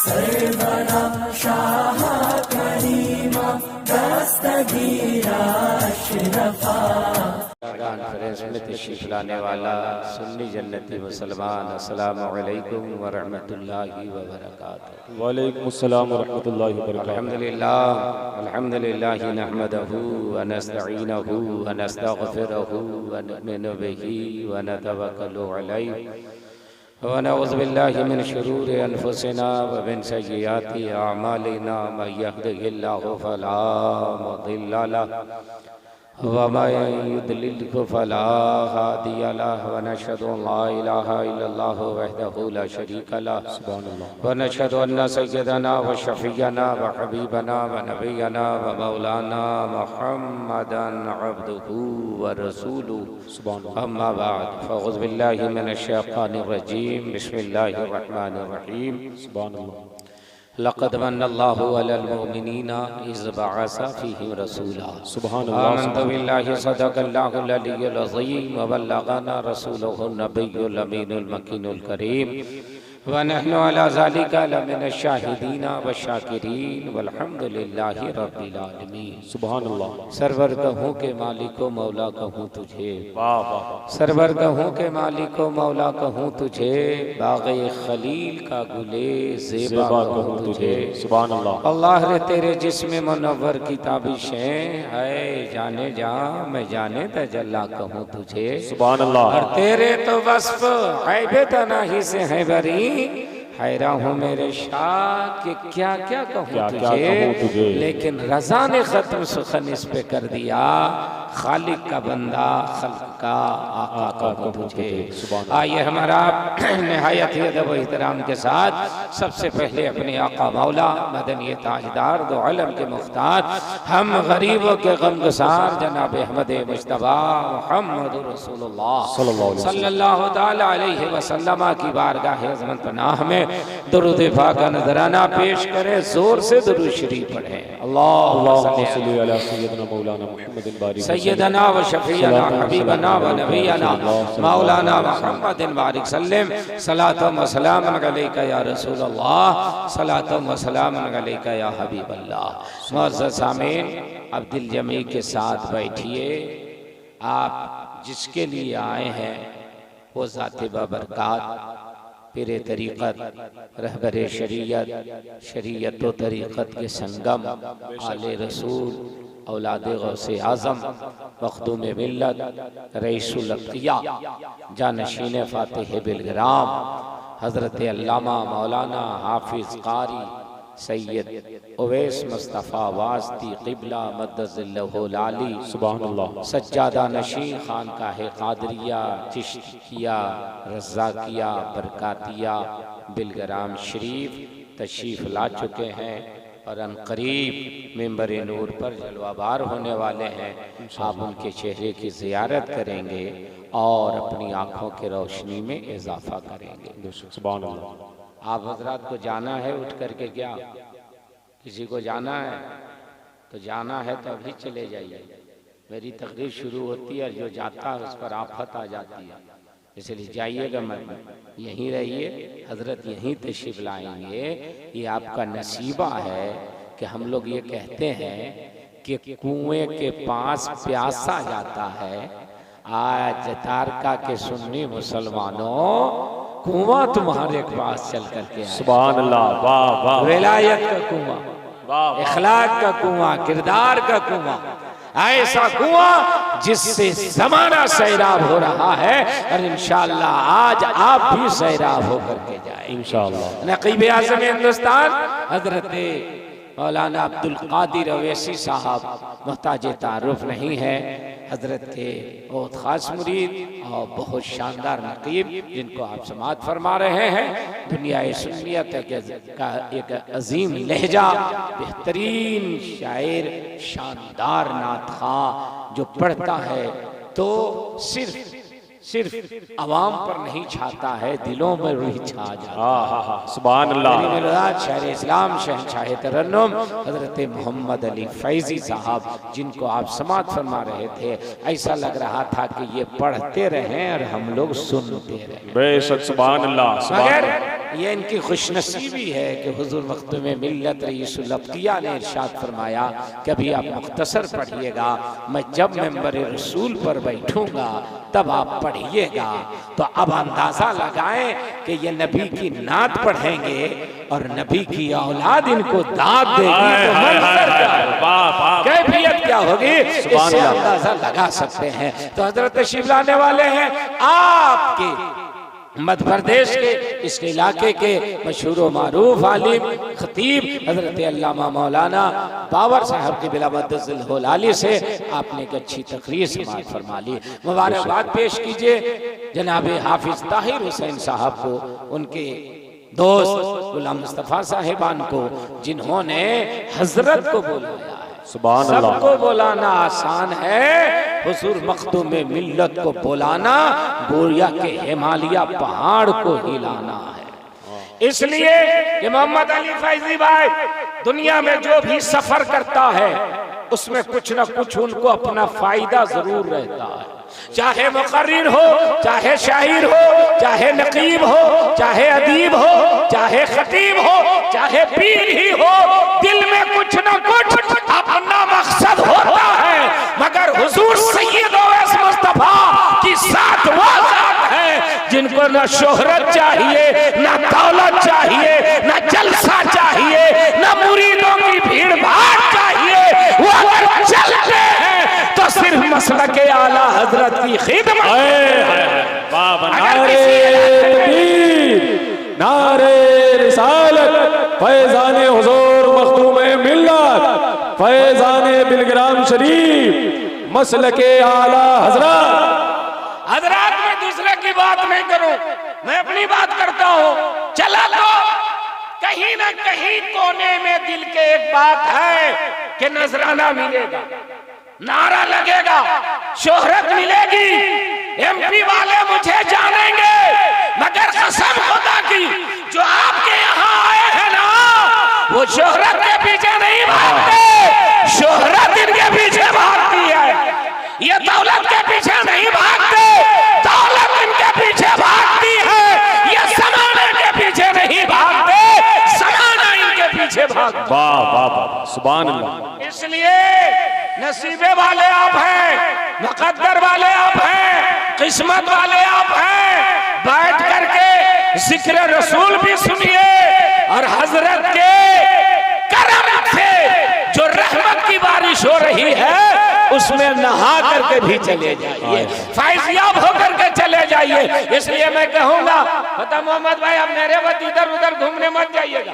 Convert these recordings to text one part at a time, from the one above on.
सरवरा शाह करीमा दस्तगीरा अशरफा। Conference में तशरीफ लाने वाला सुन्नी जन्नती मुसलमान, अस्सलामु अलैकुम व रहमतुल्लाहि व बरकातुहू। वालेकुम अस्सलाम व रहमतुल्लाहि व बरकातुहू। अल्हम्दुलिल्लाह नहमदहू व नस्तईनुहु व नस्तगफिरुहु व नुमिनु बिही व नतवक्कलु अलैहि व नऊज़ु बिल्लाहि मिन शुरूरि अनफुसिना व मिन सय्यिआति अअमालिना। मन यहदिहिल्लाहु फला मुदिल्ल लहु व मन युद्लिल्हु फला हादिय लहु। व नशहदु अल्ला इलाहा इल्लल्लाह वहदहु ला शरीका लहु व नशहदु अन्न सय्यदना व शफीअना व हबीबना व नबियना व मौलाना मुहम्मदन अब्दुहु व रसूलुहु। अम्मा बाद फ़अऊज़ु बिल्लाहि मिनश शैतानिर रजीम। बिस्मिल्लाहिर रहमानिर रहीम। लक़द मन्नल्लाहु अलल मुमिनीना इज़ बअस फ़ीहिम रसूला। आमन्तु बिल्लाहि सदक़ल्लाहुल अलिय्युल अज़ीम व बल्लगना रसूलुहुन नबियुल अमीनुल मकीनुल करीम व नहनु अला ज़ालिका लमिनश शाहिदीन व शाकिरीन वल्हम्दुलिल्लाहि रब्बिल आलमीन। सुभानअल्लाह। सरवर कहूँ के मालिको मौला कहूँ तुझे, वाह वाह। सरवर कहूँ के मालिको मौला कहूँ तुझे, बाग़े खलील का गुले ज़ेबा कहूँ तुझे। सुभानअल्लाह। अल्लाह रे तेरे जिस्म मुनव्वर की ताबिशें है, जाने जा मैं जाने तजल्ला कहूँ तुझे। सुभानअल्लाह। और तेरे तो वस्फ़ ऐबे तनाही से है बरी, हैरान हूँ मेरे शाह कि क्या क्या कहूँ तुझे। लेकिन रज़ा ने ख़त्म सुखन इस पे कर दिया, खालिक का बंदा खल्क का आका कहूँ तुझे। आइए हमारा निहायत अदब व एहतराम के साथ सबसे पहले अपने आका मौला मदनी ताजदार दो आलम के मुख्तार हम गरीबों के गमगसार जनाब अहमद मुज्तबा मुहम्मद रसूलुल्लाह सल्लल्लाहु तआला अलैहि वसल्लम की बारगाह अज़मत पनाह में दुरूद पाक का नजराना पेश करें। जोर से दुरूद शरीफ पढ़ें। अल्लाहुम्मा सल्ली अला सय्यदना मौलाना मुहम्मदिन बारिक सय्यदना व शफीअना हबीबना व नबियना मौलाना मुहम्मदिन बारिक सल्लम। सलातो व सलाम अलैका या रसूल अल्लाह, सलातो व सलाम अलैका या हबीब अल्लाह। मुअज़्ज़ज़ सामीन, अब दिल जमी के साथ बैठिए। आप जिसके लिए आए हैं वो ज़ाते बाबरकात पीरे तरीक़त रहबरे शरीयत, शरीयत व तरीक़त के संगम आले रसूल औलादे गौसे आज़म मखदूम मिल्लत रईसुल अक़िया जानशीन फ़ातिह बिलग्राम हज़रत अल्लामा मौलाना हाफिज़ कारी सैयद उवैस मुस्तफ़ा वास्ती क़िबला मद्दज़िल्लहुल आली सुभानअल्लाह सज्जादा नशीन खानकाह क़ादरिया चिश्तिया रज़्ज़ाकिया बरकातिया बिलग्राम शरीफ तशरीफ़ ला चुके हैं और अनक़रीब मिंबर नूर पर जलवाबार होने वाले हैं। आप उनके चेहरे की ज़ियारत करेंगे और अपनी आँखों की रोशनी में इजाफ़ा करेंगे। सुभानअल्लाह। आप हजरात को जाना है उठ करके, क्या किसी को जाना है तो जाना है तो अभी चले जाइए। मेरी तकरीर शुरू होती है, जो जाता है उस पर आफत आ जाती है, इसलिए जाइएगा मत, यहीं रहिए। हजरत यहीं तशरीफ लाएंगे। ये आपका नसीबा है कि हम लोग ये कहते हैं कि कुएं के पास प्यासा जाता है। आज तारका के सुन्नी मुसलमानों, कुआं तुम्हारे पास चल करके आए। सुभान अल्लाह। वाह वाह। विलायत का कुआं, इखलाक का कुआं, किरदार का कुआं, ऐसा कुआं जिससे जमाना सैराब हो रहा है और इंशाअल्लाह आज आप भी सैराब होकर के जाए इंशाअल्लाह। नक़ीब आज़म हिंदुस्तान हजरत मौलाना अब्दुल कादिर अवैसी साहब मोहताज तारुफ नहीं है, हजरत के बहुत ख़ास मुरीद और बहुत शानदार नक़ीब जिनको आप समात फरमा रहे हैं। दुनिया सुन्नियत का एक अजीम लहजा, बेहतरीन शायर, शानदार नात ख़्वां जो पढ़ता है तो सिर्फ अवाम पर नहीं छाता है, दिलों में भी छा जाता है। सुभान अल्लाह। शायर इस्लाम शहंशाह तरन्नुम हजरत मोहम्मद अली फैज़ी साहब जिनको आप समात फरमा रहे थे, ऐसा लग रहा था कि ये पढ़ते रहें और हम लोग सुनते रहें। बेशक सुभान अल्लाह। मगर ये इनकी खुशनसीबी है कि हुजूर मखदूम मिल्लत रईसुल अत्किया ने इरशाद फरमाया कभी आप मुख्तसर पढ़िएगा, मैं जब मेंबर रसूल पर बैठूंगा तब आप पढ़िएगा। तो अब अंदाजा लगाएं कि ये नबी की नात पढ़ेंगे और नबी की औलाद इनको दाद देगी तो मंजर क्या, कैफियत क्या होगी, इससे अंदाजा लगा सकते हैं। तो हजरत तशरीफ लाने वाले हैं आपके मध्य प्रदेश के इस इलाके के मशहूर व मारूफ आलिम खतीब हजरत अल्लामा मौलाना बावर साहब की बिलावद्दुल होलाली से आपने एक अच्छी तकरीर समाअत फरमा ली। मुबारकबाद पेश कीजिए जनाब हाफिज ताहिर हुसैन साहब को, उनके दोस्त गुलाम मुस्तफ़ा साहिबान को, जिन्होंने हजरत को बुलाया है। सबको बुलाना आसान है, हुजूर मखदूम मिल्लत को बुलाना गोरिया के हिमालय पहाड़ को हिलाना है। इसलिए कि मोहम्मद अली फैजी भाई दुनिया में जो भी सफर करता है उसमें कुछ न कुछ उनको अपना फायदा जरूर रहता है, चाहे मुकर्रिर हो, चाहे शायर हो, चाहे नकीब हो, चाहे अदीब हो, चाहे खतीब हो, चाहे पीर ही हो, दिल में कुछ न कुछ अपना मकसद होता है। मगर हुजूर सैयद ओवैस मुस्तफा की साथ वो जात है जिनको न शोहरत चाहिए, न दौलत चाहिए, न जलसा चाहिए, न मुरीदों की भीड़ भाड़ चाहिए। वो अगर चलते हैं तो सिर्फ मसलक आला हजरत की खिदमत। नारे रिसालत, फैज़ाने हुजूर मखदूम मिल्लत, फैज़ाने बिलग्राम शरीफ, मसलके आला हजरत। हजरत मैं दूसरे की बात नहीं करूं, मैं अपनी बात करता हूं। चला तो कहीं ना कहीं कोने में दिल के एक बात है कि नजराना मिलेगा, नारा लगेगा, शोहरत मिलेगी, एमपी वाले मुझे जानेंगे। मगर कसम खुदा की जो आपके यहाँ आए हैं ना, वो शोहरत के पीछे नहीं भागते, शोहरत इनके पीछे भागती है। ये दौलत के पीछे नहीं भागते, दौलत इनके पीछे भागती है। ये ज़माने के पीछे नहीं भागते, ज़माना इनके पीछे भागता। वाह वाह वाह, सुभान अल्लाह। इसलिए नसीबे वाले आप हैं, मुकद्दर वाले आप हैं, किस्मत वाले आप हैं। बैठ करके जिक्र रसूल भी सुनिए और हजरत के करम से जो रहमत की बारिश हो रही है उसमें नहा करके भी चले जाइए, फैज़याब होकर के चले जाइए। इसलिए मैं कहूंगा पता मोहम्मद भाई आप मेरे वक्त इधर उधर घूमने मत जाइएगा।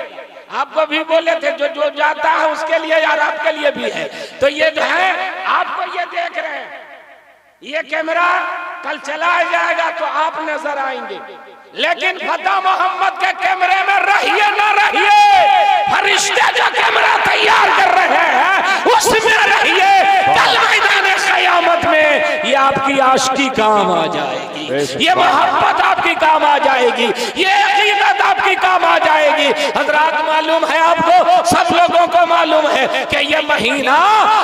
आपको भी बोले थे जो जो जाता है उसके लिए यार आपके लिए भी है। तो ये जो है आपको ये देख रहे हैं, ये कैमरा कल चलाया जाएगा तो आप नजर आएंगे, लेकिन फता मोहम्मद के कैमरे में रहिए ना रहिए, फरिश्ते जो कैमरा तैयार कर रहे हैं उसमें रहिए। कल मैदान क़यामत में ये आपकी आशिकी काम आ जाएगी, ये मोहब्बत आपकी काम आ जाएगी, ये अकीदत आपकी काम आ जाएगी। हजरात मालूम है आपको, सब लोगों को मालूम है कि ये महीना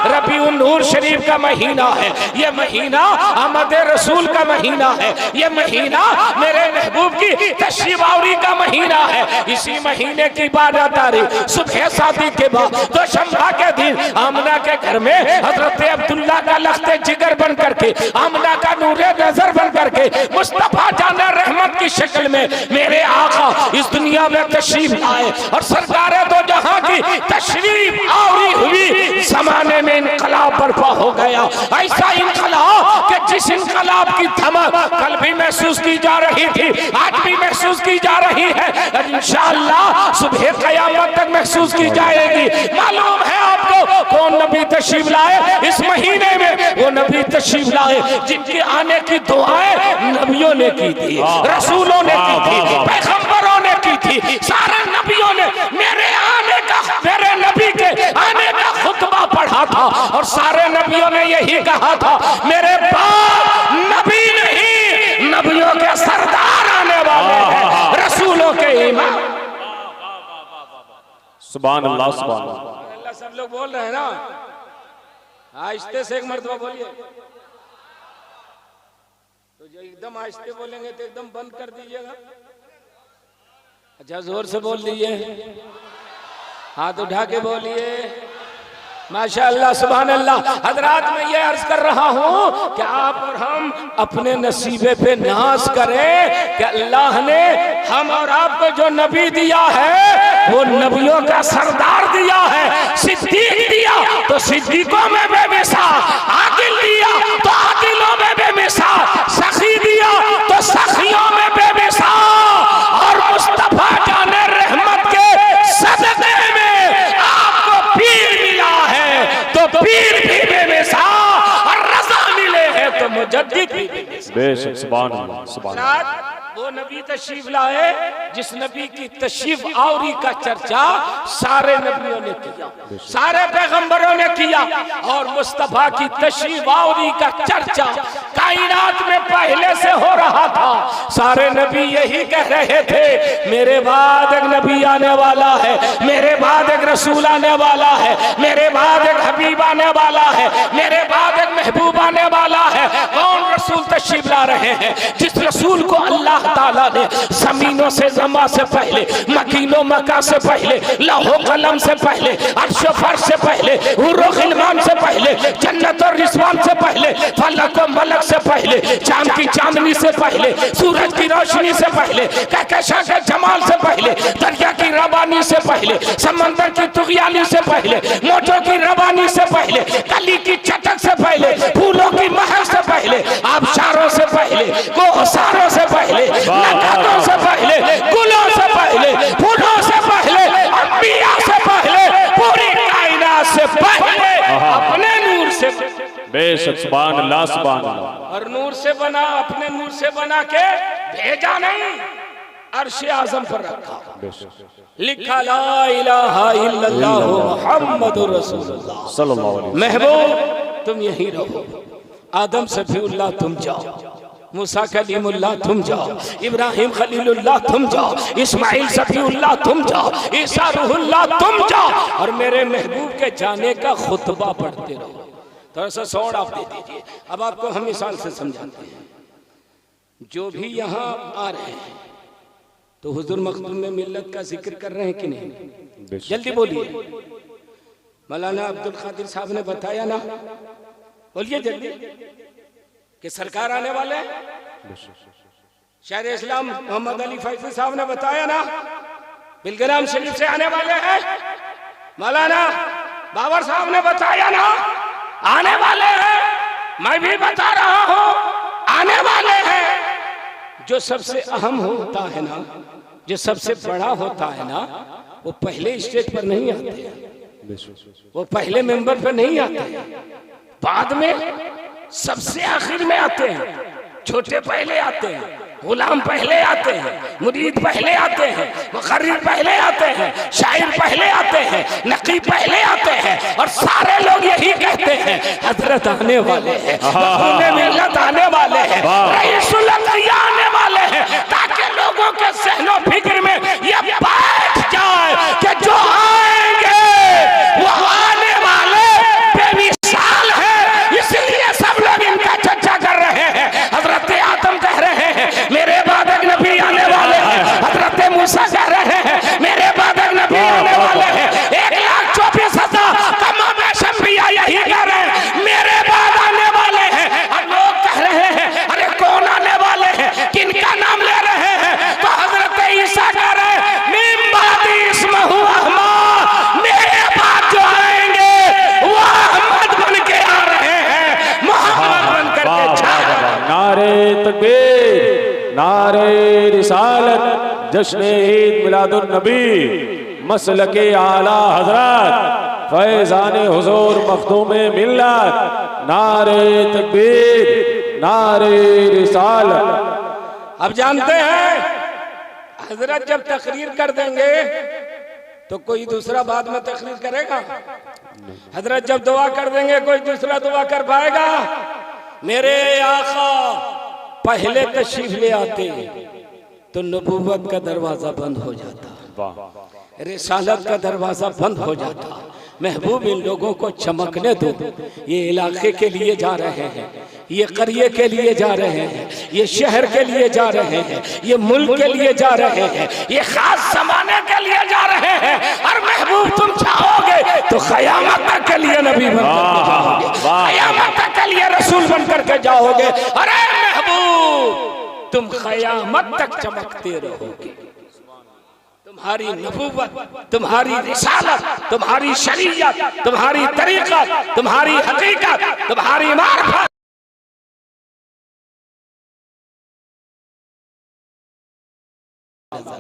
रबीउन नूर शरीफ का महीना है, ये महीना अहमद रसूल का महीना है, ये महीना मेरे महबूब की तशरीफ़ावरी का महीना है। इसी महीने की 12 तारीख सुबह शादी के बाद तो शंभा के दिन आमना के घर में हजरत अब्दुल्ला का लख्ते जिगर बन करके, आमना का नूरे नजर बन करके, मुस्तफा जाना रहमत की शक्ल में मेरे आका इस दुनिया में तशरीफ लाए और सरकारे दो जहां की तशरीफ आवरी हुई। जमाने में इनकलाब बर्पा हो गया, ऐसा इनकलाब कि जिस इनकलाब की धमक कल भी महसूस की जा रही थी, आज भी महसूस की जा रही है, इंशाअल्लाह सुबह क़यामत तक महसूस की जाएगी। मालूम है आपको कौन नबी तशरीफ लाए इस महीने में? वो नबी तशरीफ लाए जिनके आने की दुआएं नबियों ने की थी, रसूलों ने की थी, पैगंबरों ने की थी, सारे नबियों ने मेरे आने का, मेरे नबी के आने का खुतबा पढ़ा था और सारे नबियों ने यही कहा था मेरे बाप नबी नहीं, नबियों के सरदार आने वाले हैं, रसूलों के इमाम। सुभान अल्लाह, सुभान अल्लाह। सब लोग बोल रहे हैं ना, आहिस्ते से एक मर्तबा बोलिए। तो जो एकदम आहिस्ते बोलेंगे तो एकदम बंद कर दीजिएगा। अच्छा जोर से बोल दीजिए, हाथ उठा के बोलिए माशाअल्लाह सुभान अल्लाह। हजरात मैं ये अर्ज कर रहा हूँ कि आप और हम अपने नसीबे पे नाज करें कि अल्लाह ने हम और आपको जो नबी दिया है वो नबियों का सरदार दिया है। सिद्दीक दिया तो सिद्दीकों में बेमिसाल, आदिल दिया तो आदिलों में बेमिसाल, सखी दिया तो सखियों में बेमिसाल, और मुस्तफा जाने रहमत के सदक़े में आपको पीर मिला है तो पीर भी बेमिसाल, और रज़ा मिले हैं तो मुजद्दिद भी बेशक। सुभान अल्लाह सुभान अल्लाह। वो नबी तशरीफ लाए जिस नबी की तशरीफ आवरी का चर्चा सारे नबियों ने किया, सारे पैगंबरों ने किया, और मुस्तफा की तशरीफ आवरी का चर्चा कायनात में पहले से हो रहा था। सारे नबी यही कह रहे थे मेरे बाद एक नबी आने वाला है, मेरे बाद एक रसूल आने वाला है, मेरे बाद एक हबीब आने वाला है, मेरे बाद एक महबूब आने वाला है। कौन रसूल तशरीफ ला रहे हैं? जिस रसूल को अल्लाह ताला ने जमीनों से जमा से पहले, मकीनो मका से पहले, लौहो कलम से पहले, अर्श फर्श से पहले, हुर्र खिलमान से पहले, जन्नत और रिजवान से पहले, फलक और मलक से पहले, चांद की चांदनी से पहले, सूरज की रोशनी से पहले, कहकशां के जमाल से पहले, दरिया की रवानी से पहले, समंदर की तुगयानी से पहले, मोटों की रवानी से पहले, कली की चटक से पहले, फूलों की महक से पहले, आबशारों से पहले, कोहसारों से पहले, नगातों से पहले, गुलों से पहले, फूलों से पहले, अंबिया से पहले, पूरी कायनात से पहले अपने नूर से बेशक। सुभान अल्लाह सुभान अल्लाह। और नूर से बना, अपने नूर से बना के भेजा नहीं, अर्श आज़म पर रखा, लिखा ला इलाहा इल्लल्लाह मुहम्मदुर रसूलुल्लाह सल्लल्लाहु अलैहि वसल्लम। महबूब तुम यहीं रहो, आदम सफीउल्लाह तुम जाओ, मूसा कलीमुल्लाह तुम जाओ, इब्राहिम खलीलुल्लाह तुम जाओ, इस्माइल सफीउल्लाह तुम जाओ, ईसा रूहुल्लाह तुम जाओ, और मेरे महबूब के जाने का खुतबा पढ़ते रहो। थोड़ा सा सौंड आप दे दीजिए। अब आपको हम मिसाल से समझाते हैं। जो भी यहाँ आ रहे हैं तो हुजूर मखदूम में मिल्लत का जिक्र कर रहे हैं कि नहीं? जल्दी बोलिए। मौलाना अब्दुल कादिर साहब ने बताया ना, बोलिए जल्दी, कि सरकार आने वाले हैं। शायर इस्लाम मोहम्मद अली फैज़ी साहब ने बताया ना, बिलग्राम शरीफ से आने वाले हैं। मौलाना बाबर साहब ने बताया ना, आने वाले हैं। मैं भी बता रहा हूं आने वाले हैं। जो सबसे अहम होता है ना, जो सबसे बड़ा होता है ना, वो पहले स्टेज पर नहीं आते, वो पहले मेंबर पर नहीं आते, बाद में सबसे आखिर में आते हैं। छोटे पहले आते हैं, गुलाम पहले आते हैं, मुरीद पहले आते हैं, मुकर्रिर पहले आते हैं, शायर पहले आते हैं, नकी पहले आते हैं, और सारे लोग यही कहते हैं हजरत आने वाले हैं, मिल्लत आने वाले हैं, रईसुल अंबिया आने वाले हैं, ताकि लोगों के सहनो फिक्र में ये बैठ जाए कि जो आएंगे वो आने वाले बेमिसाल है। इसलिए सब लोग इनका चर्चा कर रहे हैं। हजरत आदम कह रहे हैं मेरे बाद एक नबी आने वाले हैं, हजरत मूसा कह रहे हैं मेरे बाद एक नबी आने वाले हैं, 1,24,000 कमाबेश अंबिया यही कह रहे हैं मेरे बाद आने वाले हैं। और लोग कह रहे हैं अरे कौन आने वाले हैं, किनका नाम ले रहे हैं? तो हजरत ईसा कह रहे हैं मिन बादी इस्महु अहमद, मेरे बाद जो आएंगे वो अहमद बन के आ रहे हैं, मोहम्मद बन करके छा रहे हैं। नारे तकबीर, नारे रिसालत, जश्न ईद मिलादुन नबी, मसलके आला हजरत, फैजान हुजूर मखदूम मिल्लत, नारे तकबीर, नारे रिसालत। अब जानते हैं हजरत जब तकरीर कर देंगे तो कोई दूसरा बाद में तकरीर करेगा? हजरत जब दुआ कर देंगे कोई दूसरा दुआ कर पाएगा? मेरे आका पहले तशरीफ ले आते तो नबूवत का दरवाजा बंद हो जाता, रिसालत का दरवाजा बंद हो जाता, महबूब इन लोगों को चमकने दो। ये इलाके के लिए जा रहे हैं, ये करिए के लिए जा रहे हैं, ये शहर के लिए जा रहे हैं, ये मुल्क के लिए जा रहे हैं, ये खास जमाने के लिए जा रहे हैं। और महबूब तुम चाहोगे तो क़यामत तक के लिए नबी बनकर जाओगे, क़यामत तक के लिए रसूल बनकर के जाओगे। अरे महबूब तुम क़यामत तक चमकते रहोगे। तुम्हारी नबूवत, तुम्हारी रिसालत, तुम्हारी शरीयत, तुम्हारी तरीक़त, तुम्हारी हकीकत, तुम्हारी मार्फत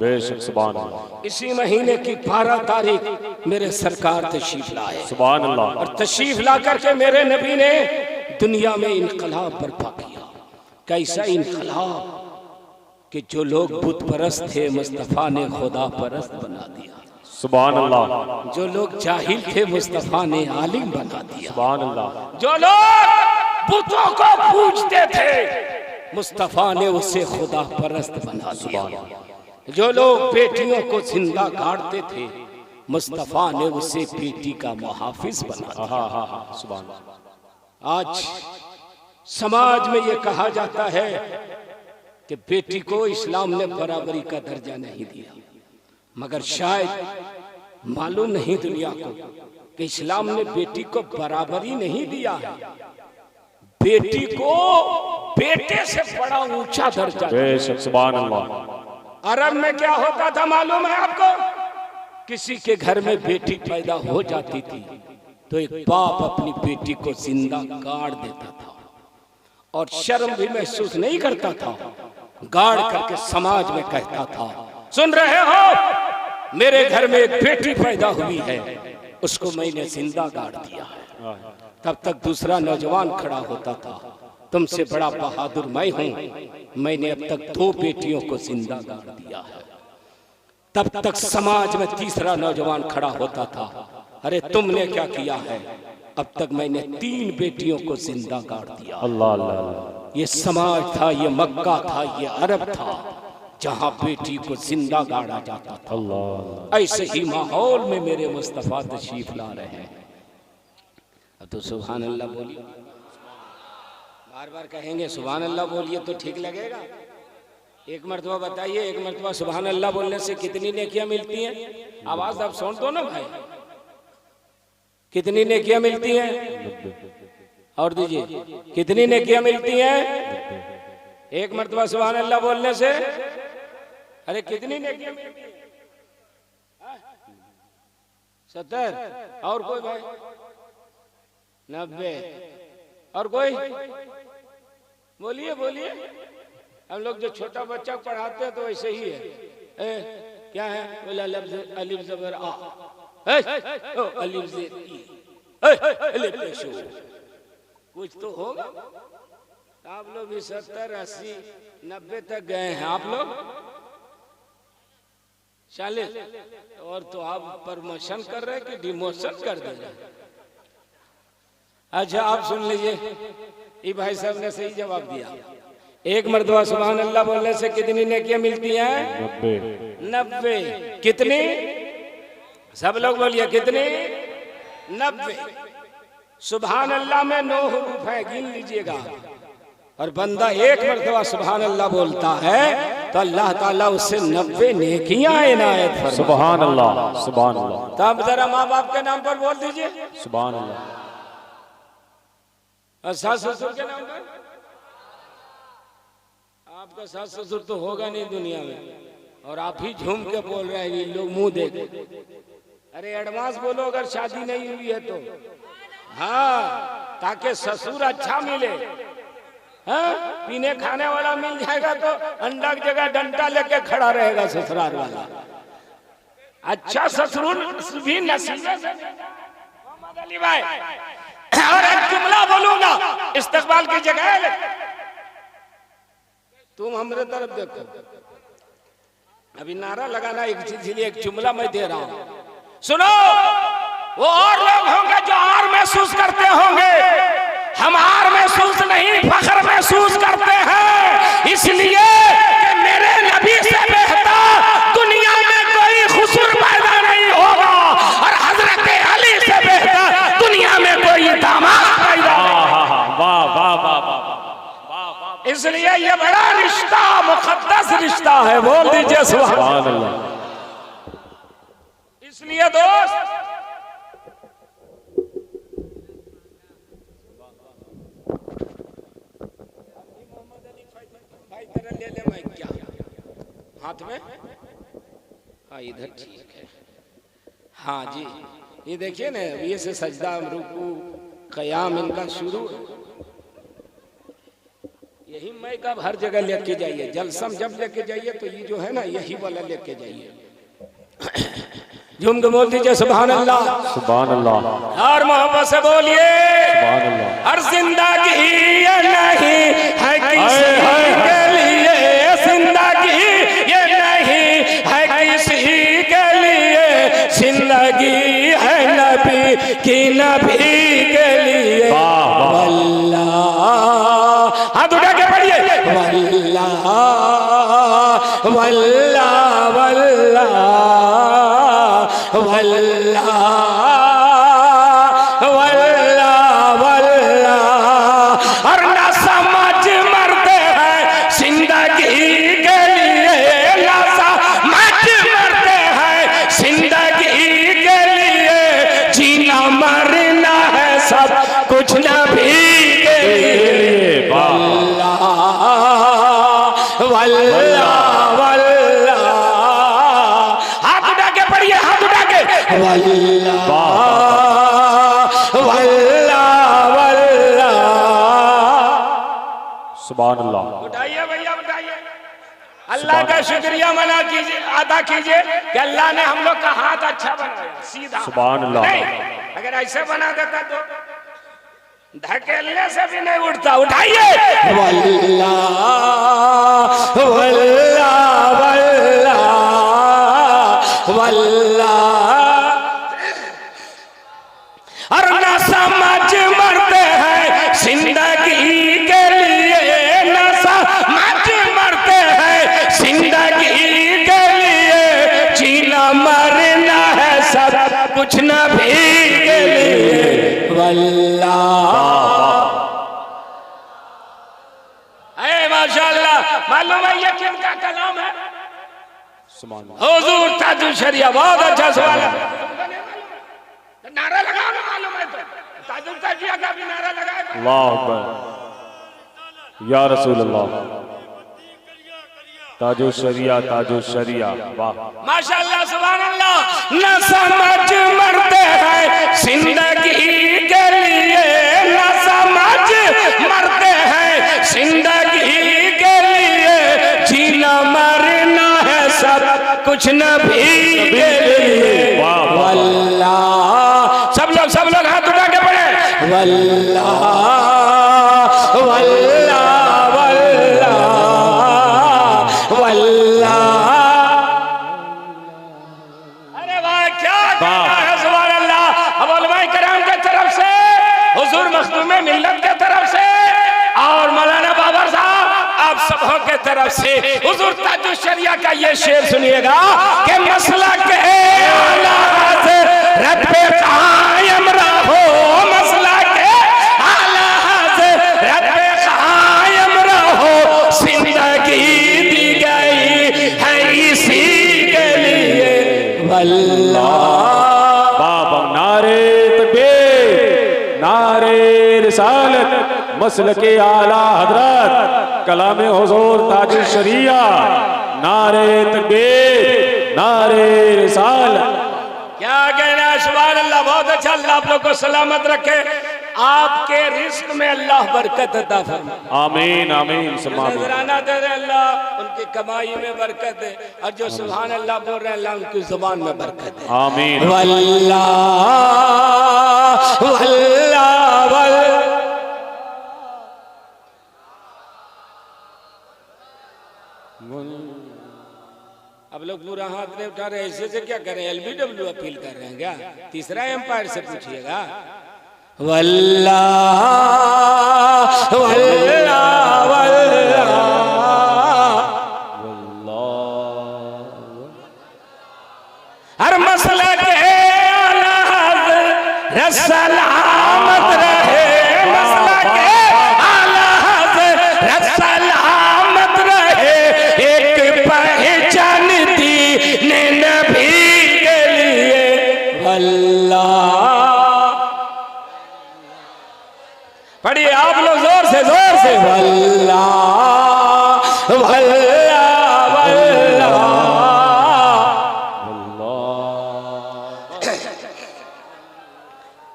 बेशक सुभान अल्लाह। इसी महीने की 12 तारीख मेरे सरकार तशरीफ लाए, सुभान अल्लाह। और तशरीफ ला करके मेरे नबी ने दुनिया में इनकलाब बर्पा किया। कैसा इनकलाब कि जो लोग बुत परस्त थे मुस्तफ़ा ने खुदा परस्त बना दिया। सुभान अल्लाह। जो लोग जाहिल थे मुस्तफ़ा ने आलिम बना दिया। सुभान अल्लाह। जो लोग बुतों को पूजते थे मुस्तफ़ा ने उसे खुदा परस्त बना दिया। जो लोग बेटियों को जिंदा गाड़ते थे मुस्तफ़ा ने उसे बेटी का मुहाफिज बना दिया। सुभान अल्लाह। आज समाज में ये कहा जाता है कि बेटी को इस्लाम ने बराबरी का दर्जा नहीं दिया, मगर शायद मालूम नहीं दुनिया को कि इस्लाम ने बेटी को बराबरी नहीं दिया है। बेटी को बेटे से बड़ा ऊंचा दर्जा। बेशक सुभान अल्लाह। अरब में क्या होता था मालूम है आपको? किसी के घर में बेटी पैदा हो जाती थी तो एक बाप अपनी बेटी को जिंदा गाड़ देता था और शर्म भी महसूस नहीं करता था, गाड़ करके समाज में कहता था, सुन रहे हो मेरे घर में एक बेटी पैदा हुई है, उसको मैंने जिंदा गाड़ दिया है। तब तक दूसरा नौजवान खड़ा होता था, तुमसे बड़ा बहादुर मैं हूं, मैंने अब तक 2 बेटियों को जिंदा गाड़ दिया है। तब तक समाज में तीसरा नौजवान खड़ा होता था, अरे तुमने क्या किया है, अब तक मैंने 3 बेटियों को जिंदा गाड़ दिया। अल्लाह अल्लाह। ये समाज था, ये मक्का था, ये अरब था जहां बेटी को जिंदा गाड़ा जाता था। अल्लाह। ऐसे ही माहौल में मेरे मुस्तफा तशरीफ ला रहे हैं। अब तो सुभान अल्लाह बोलिए, बार बार कहेंगे सुभान अल्लाह बोलिए तो ठीक लगेगा। एक मरतबा बताइए, एक मरतबा सुभान अल्लाह बोलने से कितनी नेकियां मिलती हैं? आवाज आप सुन दो ना भाई, कितनी नेकियां मिलती हैं? और दीजिए, कितनी नेकियां मिलती हैं एक मरतबा सुभान अल्लाह बोलने से? अरे कितनी नेकियां मिलती हैं? 70। और कोई भाई? 90। और कोई? बोलिए बोलिए। हम लोग जो छोटा बच्चा पढ़ाते हैं तो ऐसे ही है। क्या है? अलिफ ज़बर आ, अलिफ ज़ेर ई, अलिफ पेशो, कुछ तो होगा। आप लोग भी 70, 80, 90 तक गए हैं आप लोग, 40। और तो आप प्रमोशन कर रहे हैं कि डिमोशन कर दे रहे हैं? अच्छा आप सुन लीजिए, ये भाई साहब ने सही जवाब दिया। एक मरतबा सुभान अल्लाह बोलने से कितनी नेकियां मिलती हैं? 90। कितनी? सब लोग बोलिए कितनी? 90। सुभान अल्लाह में 9 हुरूफ है, गिन लीजिएगा। और बंदा एक मरतबा सुभान अल्लाह बोलता है तो अल्लाह ताला उससे 90 नेकियां इनायत फरमाता। सुभान अल्लाह, सुभान अल्लाह। तो आप जरा माँ बाप के नाम पर बोल दीजिए सुभान अल्लाह। और सास ससुर के नाम पर? आपका सास ससुर तो होगा नहीं दुनिया में, और आप ही झूम के बोल रहे हैं, लोग मुंह देख। अरे एडवांस बोलो अगर शादी नहीं हुई है तो, हाँ, ताकि ससुर अच्छा मिले। हाँ, पीने खाने वाला मिल जाएगा तो अंडा की जगह डंडा लेके खड़ा रहेगा ससुराल वाला। अच्छा ससुर भी नसीब है। मोहम्मद अली भाई, और एक जुमला बोलूंगा इस्तकबाल की जगह, तुम हमारे तरफ देखो। अभी नारा लगाना एक जुमला मैं दे रहा हूं, सुनो। वो और लोग होंगे जो हार महसूस करते होंगे, हम हार महसूस नहीं, फख्र महसूस करते हैं, इसलिए कि मेरे नबी से बेहतर दुनिया में कोई खुसूर पैदा नहीं होगा, और हजरत अली से इसलिए ये बड़ा रिश्ता, मुकद्दस रिश्ता है। बोल दीजिए सुभान अल्लाह। इसलिए दोस्त, ले ले मैं क्या हाथ में, हाँ इधर ठीक है। हाँ जी, ये देखिए ना, ये से सजदा, रुकू, क़याम इनका शुरू है। यही मैं कब हर जगह लेके जाइए, जलसम जब लेके जाइए तो ये जो है ना, यही वाला लेके जाइए। झूम के बोल दीजिए सुभान अल्लाह, सुभान अल्लाह, और मोहब्बत से बोलिए सुभान अल्लाह। हर जिंदगी ये नहीं है किसी के लिए, जिंदगी ये नहीं है किसी के लिए, जिंदगी है नबी की, नबी के लिए। वल्लाह, हाथ उठा के पढ़िए, वल्लाह वल्लाह वल्लाह वल्लाह वल्लाह वल्लाह। और ना समझ मरते हैं जिंदगी के लिए, ना समझ मरते हैं जिंदगी के लिए, जीना मरना है सब कुछ नबी के लिए। वल्लाह वल्लाह वल्लाह, हाथ उठा के पढ़िए, हाथ उठा के, वल्लाह वल्लाह वल्लाह, सुभान अल्लाह। उठाइए भैया, उठाइए। अल्लाह का शुक्रिया मना कीजिए, अदा कीजिए कि अल्लाह ने हम लोग का हाथ अच्छा बनाया, सीधा। सुभान अल्लाह। नहीं, अगर ऐसे बना देता तो धकेलने से भी नहीं उठता। उठाइए, वल्लाह वल्लाह वल्लाह वल्लाह। और ना समझ मरते हैं जिंदगी के लिए, ना समझ मरते हैं जिंदगी के लिए, जीना मरना है सब कुछ नबी के लिए। वल्लाह, माशाअल्लाह। मालूम है ये किनका कलाम है? हुजूर ताजुल शरिया। बहुत अच्छा सवाल है, नारा लगाओ ना, मालूम है तो ताजुल शरिया का भी नारा लगाए। अल्लाह अकबर, या रसूल अल्लाह, ताजुल शरिया, ताजुल शरिया। वाह माशाअल्लाह, सुभान अल्लाह। न समझ मरते हैं जिंदगी के लिए, न समझ मरते हैं जिंदगी के लिए, जीना मरना है सब कुछ नबी के लिए। वल्लाह, सब लोग हाथ उठा के पढ़े, वल्लाह वल्लाह वल्लाह वल्लाह। अरे वाह, क्या है, सुभान अल्लाह। अब उलमाए किराम के तरफ से, हुजूर मखदूमे मिल्लत के तरफ से, और मौलाना बाबर साहब आप सबों के तरफ से हुजूर ताजुल शरिया का ये शेर सुनिएगा कि मसला के आला हज़रत पे कायम रहो, मसला के आला हज़रत पे कायम रहो, जिंदगी दी गई है इसी के लिए। वल्लाह, बाबा नारे तकबीर, नारे रिसालत, मसलके आला हजरत, कलामे हुजूर ताजुल शरिया, नारे तकबीर, नारे रिसालत। क्या कहना, सुभान अल्लाह। बहुत अच्छा, अल्लाह आप लोग को सलामत रखे, आपके रिस्क में अल्लाह बरकत अता फरमाए। आमीन आमीन। नजराना दे रहे अल्लाह, उनकी कमाई में बरकत है, और जो सुभान अल्लाह बोल रहे हैं अल्लाह उनकी जुबान में बरकत है। आमीन। वल्लाह वल्लाह वल्लाह। अब लोग पूरा हाथ नहीं उठा रहे, ऐसे से क्या करें? LBW अपील कर रहे हैं क्या? तीसरा एम्पायर से पूछिएगा। वल्लाह वल्लाह वल्लाह हर मसला के आला हज़रत सलामत रहे, मसला के आला हज़रत सलामत वल्लाह। पढ़िए आप लोग जोर से वल्लाह वल्लाह वल्लाह।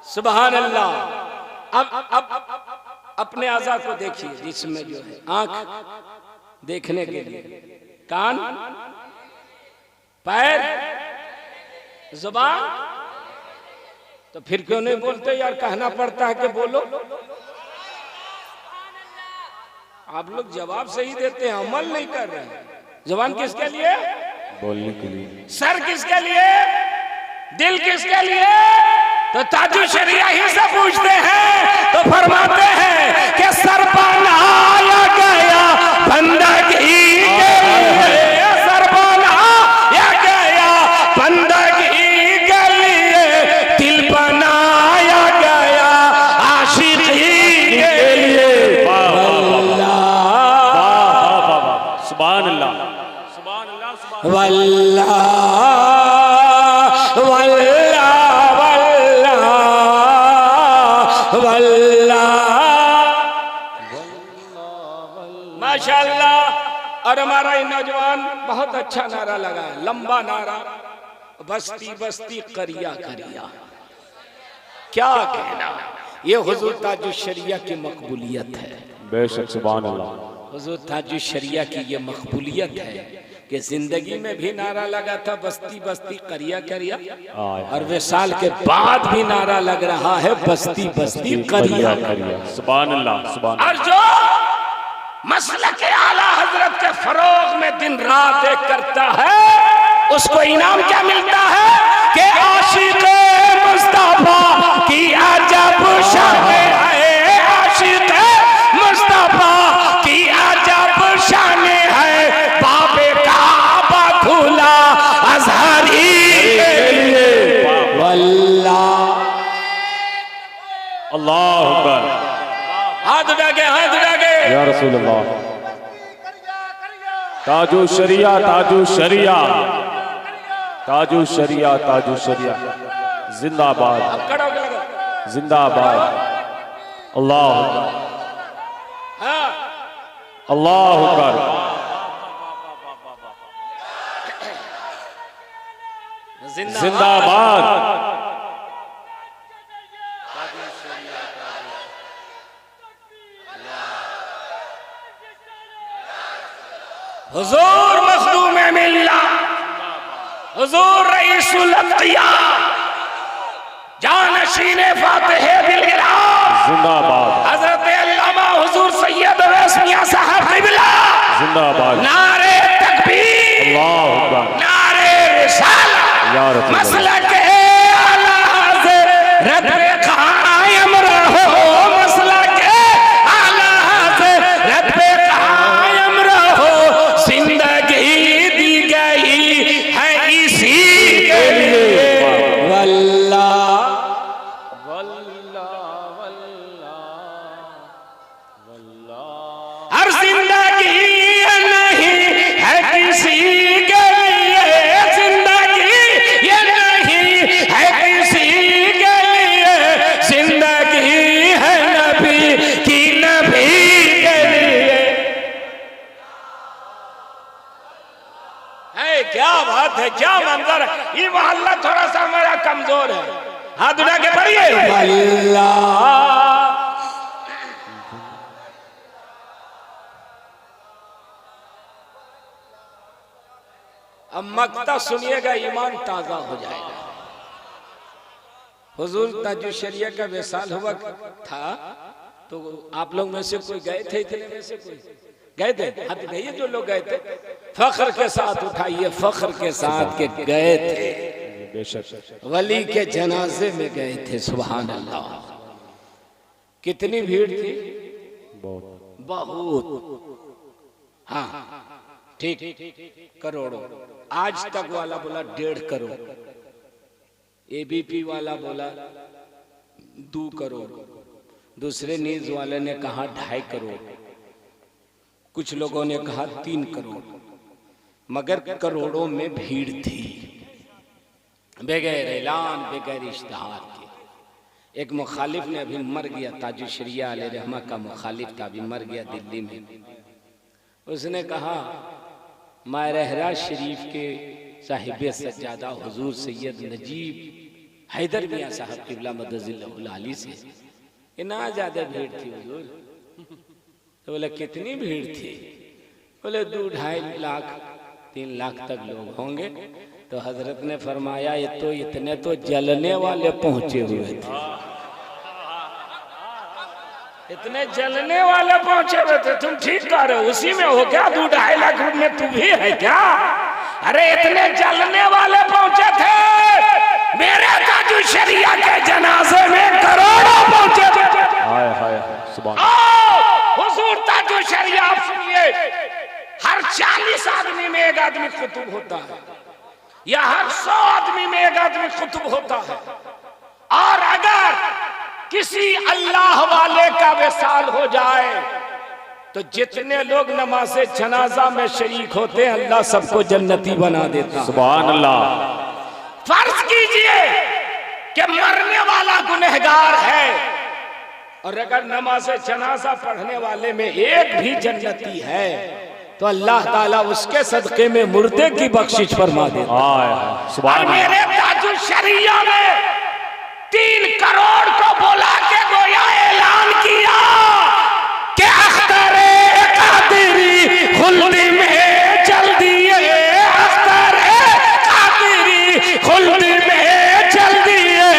सुभान अल्लाह। अब अपने आज़ा को देखिए, जिसमें जो है आंख देखने के लिए, कान, पैर, जुबान, तो फिर क्यों नहीं बोलते यार? कहना पड़ता है कि बोलो। आप लोग जवाब सही देते हैं, अमल नहीं कर रहे हैं। जुबान किसके लिए? बोलने के लिए। सर किसके लिए? दिल किसके लिए? तो ताजु शरिया ही से पूछते हैं तो फरमाते हैं कि सर बनाया गया बंदगी के लिए, सर बनाया गया बंदगी के लिए, दिल बनाया गया आशिकी के लिए। सुभान अल्लाह, सुभान अल्लाह, सुभान वल्लाह वल्लाह माशाअल्लाह। और हमारा ये नौजवान बहुत अच्छा नारा लगा है, लंबा नारा, बस्ती बस्ती करिया करिया। क्या कहना, ये हुजूर ताजुश शरिया की मकबूलियत है। बेशक सुभान अल्लाह। हुजूर ताजुश शरिया की ये मकबूलियत है कि जिंदगी में भी नारा लगा था बस्ती बस्ती करिया करिया, और विसाल के बाद भी नारा लग रहा है बस्ती बस्ती करिया करिया। सुभान अल्लाह, सुभान। और जो मसलक आला हजरत के फरोग में दिन रात एक करता है, उसको इनाम क्या मिलता है कि आशिक मुस्तफा की अजब शान है, आशिक मुस्तफा की अजब शान है, बाबे काबा खुला अजहरी के लिए। वल्लाह अल्लाह अकबर। हाथ उठाके, हाथ उठाके या रसूल अल्लाह। ताजु शरिया, ताजु शरिया, ताजु शरिया, ताजु शरिया जिंदाबाद, जिंदाबाद। अल्लाह अल्लाह अकबर। जिंदाबाद। हुजूर मखदूम मिल्ला, हुजूर रईसुल अत्किया, जानशीन फातिह दिल इराक़, जिंदाबाद। हजरत अल्लामा हुजूर सैयद अवैस मियां साहब क़िबला, जिंदाबाद। नारे तकबीर, अल्लाह अकबर, नारे रिसाला, या रसूल अल्लाह। मसलक आला हज़रत पे कायम रहो, मसलक आला हज़रत पे कायम रहो, जिंदगी दी गई है इसी के लिए। वल्लाह वल्लाह वल्लाह। हर जिंदगी नहीं है किसी के लिए, जिंदगी ये नहीं है किसी के लिए, जिंदगी है नबी की, नबी के लिए। है क्या बात है, क्या मंजर है। ये मोहल्ला थोड़ा सा हमारा कमजोर है, हाथ उठा के पढ़िए वल्लाह। अब मक्ता सुनिएगा, ईमान ताजा हो जाएगा। हुजूर ताजुश शरिया का विसाल हुआ था, तो आप लोग में से कोई गए थे? इतने में से कोई गए थे? हाथ उठाइए जो लोग गए थे, फख्र के साथ उठाइए, फख्र के साथ के गए थे, बेशक वली के जनाजे में गए थे। सुभान अल्लाह। कितनी भीड़ थी? बहुत। बहुत। हाँ ठीक, करोड़ों। आज तक वाला बोला 1.5 करोड़, एबीपी वाला बोला 2 करोड़, दूसरे न्यूज वाले ने कहा 2.5 करोड़, कुछ लोगों ने कहा 3 करोड़, मगर करोड़ों में भीड़ थी। बगैर ऐलान, बगैर इश्तिहार के। एक मुखालिफ ने अभी मर गया, ताजुल शरिया अलैहि रहमा का मुखालिफ था, अभी मर गया दिल्ली में। उसने कहा मारहरा शरीफ के साहिब सज्जादा हुजूर सैयद नजीब हैदर मियाँ साहब क़िबला मदजिल्लहुल आली से इतना ज़्यादा भीड़ थी हुजूर। तो बोले कितनी भीड़ थी? बोले 2-2.5 लाख 3 लाख तक लोग होंगे। तो हजरत ने फरमाया ये तो इतने तो जलने वाले पहुंचे हुए थे, इतने जलने वाले पहुंचे हुए थे। तुम ठीक कह रहे हो, उसी में हो क्या? 2-2.5 लाख में तू भी है क्या? अरे इतने जलने वाले पहुंचे थे, मेरे ताजुल शरिया के जनाजे में करोड़ों पहुंचे थे। हाय हाय सुभान अल्लाह। हुजूर ताजुल शरिया आप सुनिए, हर 40 आदमी में एक आदमी कुतुब होता है, या हर 100 आदमी में एक आदमी कुतुब होता है। और अगर किसी अल्लाह वाले का विसाल हो जाए तो जितने लोग नमाज़े जनाजा में शरीक होते हैं अल्लाह सबको जन्नती बना देता। सुभान अल्लाह। फर्ज कीजिए कि मरने वाला गुनहगार है और अगर नमाज़े जनाजा पढ़ने वाले में एक भी जन्नती है तो अल्लाह ताला उसके सदके में मुर्दे की बख्शिश फरमा देता। सुभान अल्लाह। मेरे ताजुल शरिया में 3 करोड़ को बुला के गोया ऐलान किया कि अख्तरे कादिरी खुल्द में चल दिए, अख्तरे कादिरी खुल्द में चल दिए,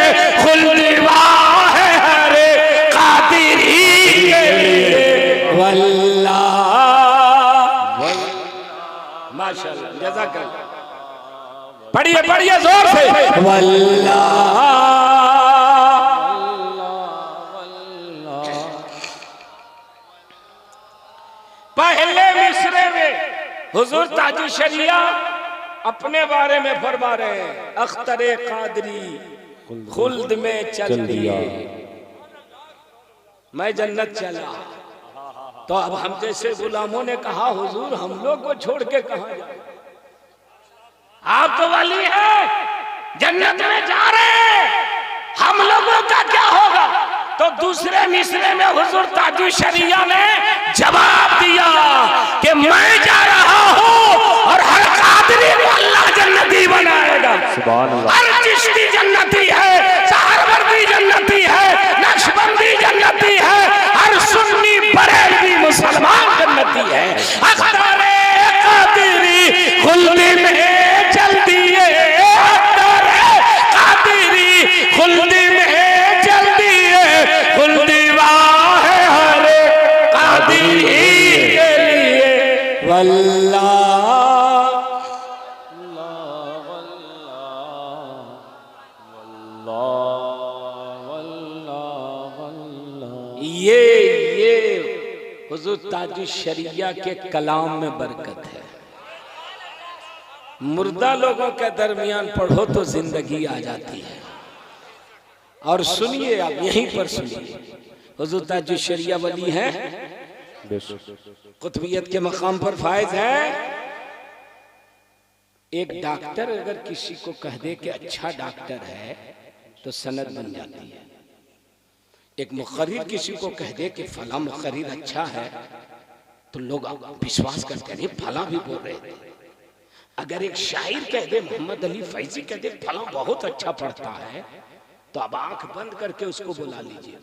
खुल्द वाहे कादिरी के लिए वल्लाह। माशाअल्लाह, जज़ाकल्लाह। पढ़िए पढ़िए जोर से, वल्लाह। पहले मिसरे में हुजूर ताजुल शरिया अपने बारे में फरमा रहे हैं, अख्तरे कादरी खुल्द में चल दिए, मैं जन्नत चला। तो अब हम जैसे गुलामों ने कहा हुजूर हम लोग को छोड़ के कहां जाए? आप तो वली हैं, जन्नत में जा रहे हैं, हम लोगों का क्या होगा? तो दूसरे मिसरे में हुजूर ताजुल शरिया ने जवाब दिया कि मैं जा रहा हूं और हर कादरी को अल्लाह जन्नती बनाएगा। सुभान अल्लाह। हर चिश्ती जन्नती है, सहरवर्दी जन्नती है, नक्शबंदी जन्नती है, हर सुन्नी बरेलवी मुसलमान जन्नती है। अख्तरे कादरी खुल्द में चल दिए, अख्तरे कादरी खुल्द में चल दिए, खुल्द वाहे हरे कादरी के लिए वल्लाह। ये हुजूर ताजुल शरिया के कलाम में बरकत है। मुर्दा लोगों के दरमियान पढ़ो तो जिंदगी आ जाती है। और सुनिए, आप यहीं पर सुनिए, हुजूर ताजुल शरिया वली है, कुतुबियत के मकाम पर फायज है। एक डॉक्टर अगर किसी को कह दे कि अच्छा डॉक्टर है तो सनद बन जाती है। एक मुखर्रिर किसी को कह दे कि फला मुखर्रिर अच्छा है तो लोग विश्वास करते हैं, फला भी बोल रहे थे। अगर एक शायर कह दे, मोहम्मद अली फैजी कह दे फला बहुत अच्छा पढ़ता है, तो अब आंख बंद करके उसको बुला लीजिए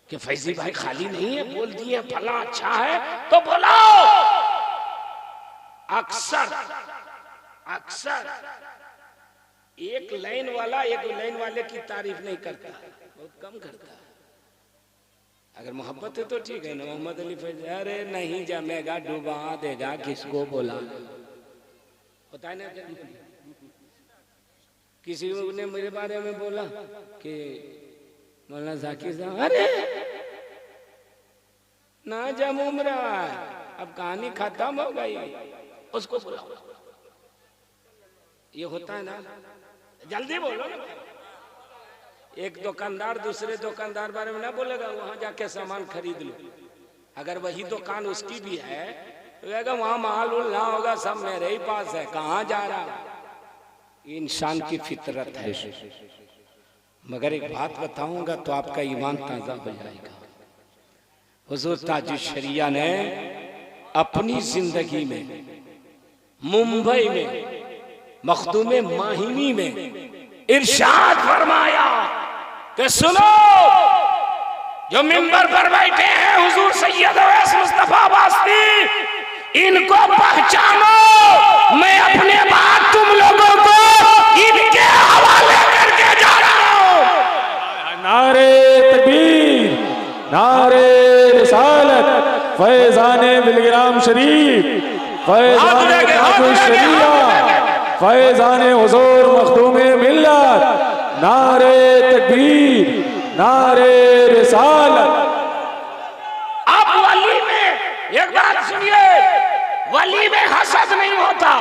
कि फैजी भाई खाली नहीं है, बोल दिए फला अच्छा है तो बुलाओ। अक्सर अक्सर एक लाइन वाला एक लाइन वाले की तारीफ नहीं करता, बहुत कम करता है। अगर मोहब्बत है तो ठीक है ना, मोहम्मद अली फैज अरे नहीं जमेगा, डुबा देगा, किसको बोला होता है ना। किसी ने मेरे बारे में बोला कि मौलाना जाकिर साहब अरे ना जम उम्र अब कहानी खत्म हो गई, उसको बुलाओ। ये होता है ना, जल्दी बोलो ना। एक दुकानदार दूसरे दुकानदार बारे में ना बोलेगा वहां जाके सामान खरीद लो। अगर वही दुकान उसकी भी है तो वहां माल उल ना होगा, सब मेरे ही पास है, कहाँ जा रहा। ये इंसान की फितरत है। मगर एक बात बताऊंगा तो आपका ईमान ताजा हो जाएगा। हुजूर ताजुल शरिया ने अपनी जिंदगी में मुंबई में मखदूम माहिमी में इरशाद फरमाया कि सुनो, जो मिंबर पर बैठे हैं हुजूर सैयद अवैस मुस्तफा वास्ती, इनको पहचानो, मैं अपने बाद तुम लोगों को इनके हवाले करके जा रहा हूं। नारे तकबीर, नारे रिसालत, फैज़ाने बिलग्राम शरीफ, फैज़ाने ताजुल शरिया, फैज़ाने हुजूर मखदूमे मिल्लत, नारे तकबीर, नारे रिसालत। अब वली में एक बात सुनिए, वली में हसद नहीं होता,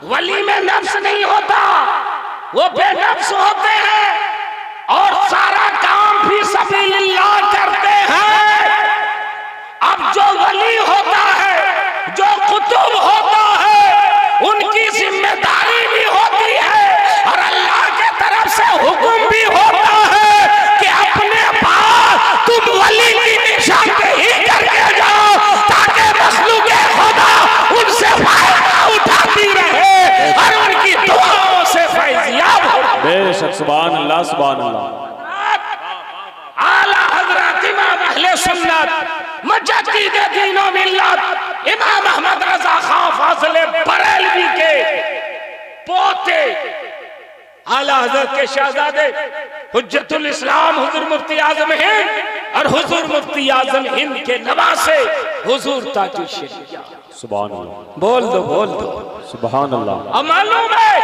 वली में नफ्स नहीं होता, वो बेनफ्स होते हैं और सारा काम भी सबीलिल्लाह करते हैं। अब जो वली होता है, जो कुतुब होता है, उनकी जिम्मेदारी भी होती है और अल्लाह के तरफ से हुक्म भी होता है कि अपने पास तुम वली की निशानदेही करके जाओ, ताकि मखलूक़े खुदा उनसे फायदा उठाती रहे और उनकी दुआओं से फैज़याब हो। बेशक, सुभान अल्लाह, सुभान अल्लाह। आला हज़रत इमाम अहले सुन्नत मुजद्दिद दीन व मिल्लत इमाम अहमद रज़ा खां फाज़िले बरेलवी के पोते आला हज़रत के शहजादे हुज्जतुल इस्लाम हुजूर मुफ्ती आज़म हिंद और हुजूर मुफ्ती आज़म हिंद के नवासे हुजूर ताजुल शरिया। सुभान अल्लाह। बोल दो, बोल दो, सुभान अल्लाह। अब मालूम है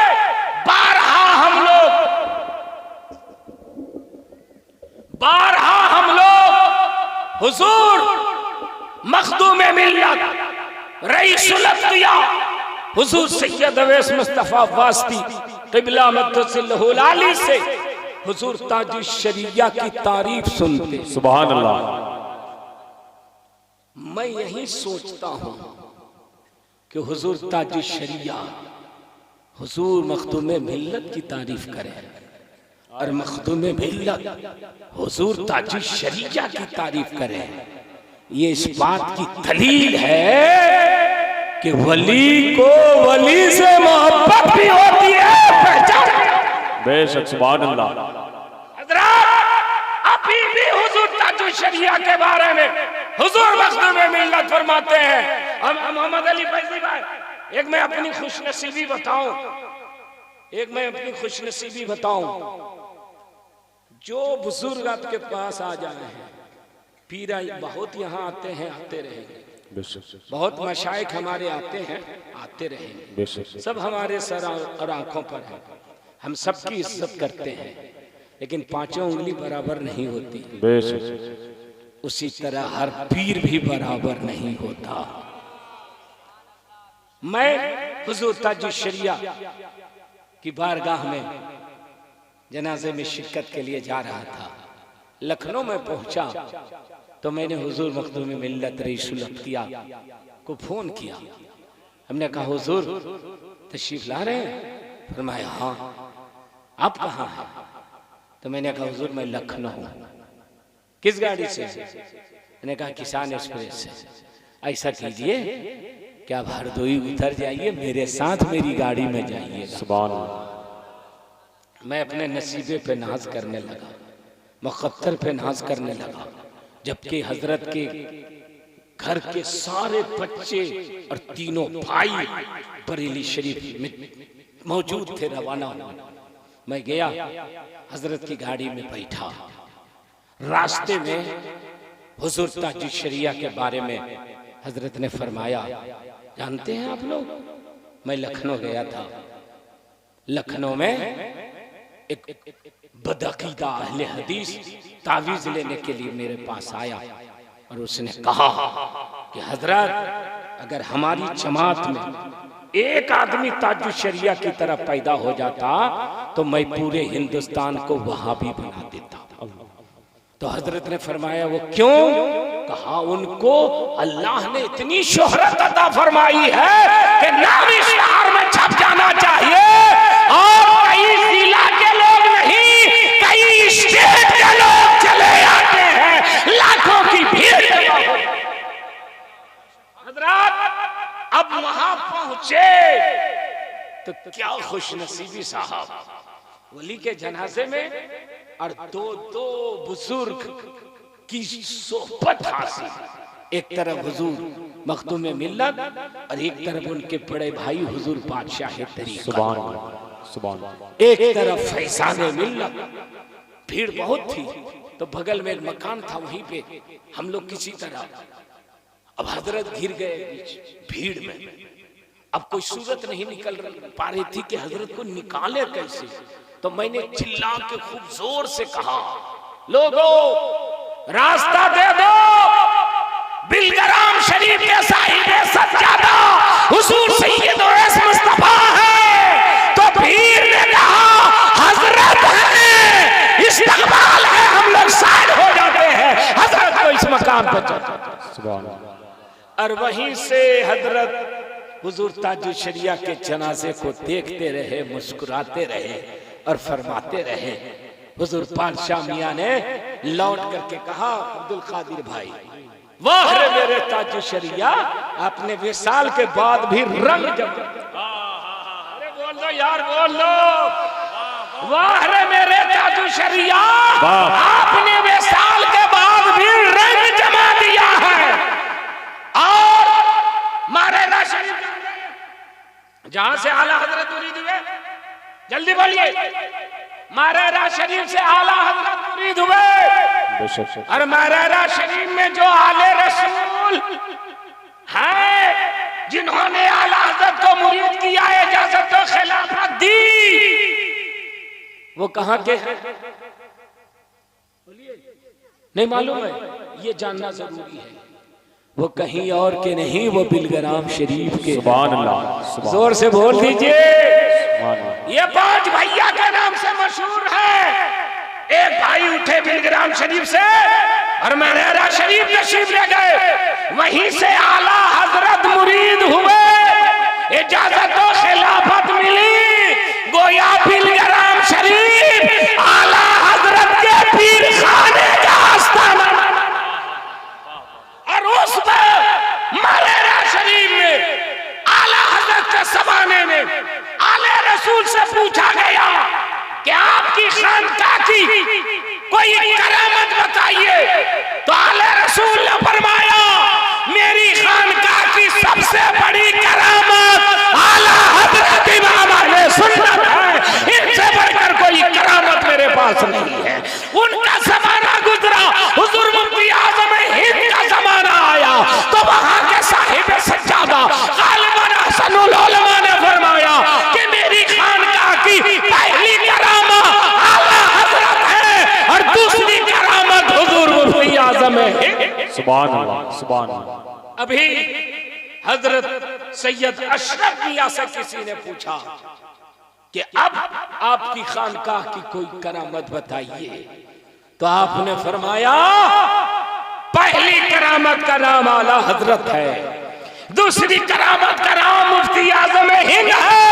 बारहा हम लोग हुजूर मखदूमे मिल्लत रईसुल अत्किया हुजूर सैयद अवैस मुस्तफा वास्ती क़िबला मद्दसिल्लहु आली से हुजूर ताजुल शरिया की तारीफ सुनते। सुभान अल्लाह। मैं यही सोचता हूं कि हुजूर ताजुल शरिया हुजूर मखदूमे मिल्लत की तारीफ करें और मखदूमे मिल्लत हुजूर ताजुल शरिया की तारीफ करें। ये इस बात की दलील है कि वली को वली से मोहब्बत भी होती है, पहचान। बेशक, सुभान अल्लाह। हज़रात अभी भी हुजूर ताजुल शरिया के बारे में हुजूर मखदूमे मिल्लत फरमाते हैं। मोहम्मद अली फैज़ी भाई, एक मैं अपनी खुशनसीबी बताऊं, जो बुजुर्ग आपके पास आ जाए हैं, पीरा बहुत यहाँ आते हैं, आते रहेंगे, बहुत मशाइख हमारे आते हैं, आते रहेंगे, सब हमारे सर और आंखों पर है, हम सबकी इज्जत करते हैं, लेकिन पांचों उंगली बराबर नहीं होती। उसी तरह हर पीर भी बराबर नहीं होता। मैं हुजूर ताजुल शरिया की बारगाह में जनाजे में शिरकत के लिए जा रहा था। लखनऊ में पहुंचा तो मैंने हुजूर मखदूम मिल्लत रईसुल अत्किया को फोन किया। हमने कहा हुजूर तशरीफ ला रहे हैं? फरमाया हाँ। आप कहाँ हैं? तो मैंने कहा हुजूर मैं लखनऊ हूँ। किस गाड़ी से? मैंने कहा किसान एक्सप्रेस से। ऐसा कीजिए कि आप हरदोई उतर जाइए, मेरे साथ मेरी गाड़ी में जाइए। सुभान अल्लाह। मैं अपने नसीबे पे नाज करने लगा, मुक़द्दर पे नाज करने लगा, जबकि हजरत के घर के सारे बच्चे और तीनों भाई बरेली शरीफ में मौजूद थे, रवाना हुए। मैं गया, हजरत की गाड़ी में बैठा। रास्ते में हुजूर ताजुल शरिया के बारे में हजरत ने फरमाया, जानते हैं आप लोग, मैं लखनऊ गया था। लखनऊ में एक बदअकीदा अहले हदीस तावीज लेने के लिए मेरे पास आया और उसने कहा कि हजरत अगर हमारी जमात में एक आदमी ताजुल शरिया की तरह पैदा हो जाता तो मैं पूरे हिंदुस्तान को वहाबी बना देता। तो हजरत ने फरमाया वो क्यों? कहा उनको अल्लाह ने इतनी शोहरत अता फरमाई है कि नाम इश्तिहार में छप जाना चाहिए और कई जिला के लोग नहीं, कई स्टेट के लोग चले आते हैं, लाखों की भीड़ जमा हो। हजरत अब वहां पहुंचे तो क्या खुशनसीबी साहब, वली के जनाजे में और दो बुजुर्ग की सोहबत हासिल। एक तरफ हुजूर मखदूम मिल्लत और एक तरफ उनके बड़े भाई हुजूर बादशाह तरीक़त। सुभान अल्लाह, सुभान अल्लाह। एक तरफ फैज़ान मिल्लत, भीड़ बहुत थी तो बगल में एक मकान था, वहीं पे हम लोग किसी तरह, अब हजरत घिर गए बीच भीड़ में। अब कोई सूरत नहीं निकल पा रही थी कि हजरत को निकाले कैसे। तो मैंने चिल्ला के खूब जोर से कहा, लोगों रास्ता दे दो, बिलग्राम शरीफ के साहिब सज्जादा हुजूर सैयद ओवैस मुस्तफा है। तो भीड़ ने कहा हजरत है, इस्तकबाल है, हम लोग साइड हो जाते हैं, हजरत को इस मकाम पर चलते। सुभान अल्लाह। और वहीं से हजरत हुजूर ताजुल शरिया के जनाजे को देखते रहे, मुस्कुराते रहे और फरमाते रहे। हुजूर पातशाह मियां ने लौट करके कहा, अब्दुल कादिर भाई, वाह रे मेरे ताजुल शरिया, अपने विसाल के बाद भी रंग जमा। अरे बोल दो यार, बोल दो, वाह रे मेरे ताजुल शरिया, आपने विसाल के बाद भी रंग जमा दिया है। और मारेरा शरीफ जहां से आला हजरत मुरीद हुए, जल्दी बोलिए, मारेरा शरीफ से आला हजरत मुरीद हुए। और मारेरा शरीफ में जो आले रसूल हैं, जिन्होंने आला हजरत को मुरीद किया, इजाजत और खिलाफत दी, वो कहां के हैं नहीं मालूम है, ये जानना जरूरी है। वो कहीं और के नहीं, वो बिलग्राम शरीफ के। सुभान अल्लाह। जोर से बोल दीजिए। ये 5 भैया के नाम से मशहूर है। एक भाई उठे बिलग्राम शरीफ से और मारेरा शरीफ तशरीफ ले गए, वहीं से आला हजरत मुरीद हुए, इजाजत और खिलाफत मिली। गोया बिलग्राम शरीफ आला हजरत के पीर खाने का आस्थाना। और उस मारेरा शरीफ में आला हजरत के ज़माने में आले रसूल से पूछा गया कि आपकी खानका की कोई करामत बताइए। तो आले रसूल ने फरमाया, मेरी खानका की सबसे बड़ी करामत आला हजरत इमाम अहले सुन्नत है, इनसे बढ़कर कोई करामत मेरे पास नहीं है। उनका ज़माना गुजरा, हुजूर मुफ्ती आज़म हिंद का ज़माना आया, तो वहां के साहिब सज्जादा गालिबन हसनुल उलमा ने फरमाया कि मेरी खानका की पहली करामत आला हजरत है और दूसरी करामत हुजूर मुफ्ती आज़म हिंद। सुभान अल्लाह, सुभान अल्लाह। अभी हजरत सैयद अशरफ मियां से किसी ने पूछा कि अब आपकी खानकाह की कोई करामत बताइए। तो आपने फरमाया, पहली करामत का नाम आला हजरत है, दूसरी करामत का नाम मुफ्ती आज़म हिंद है,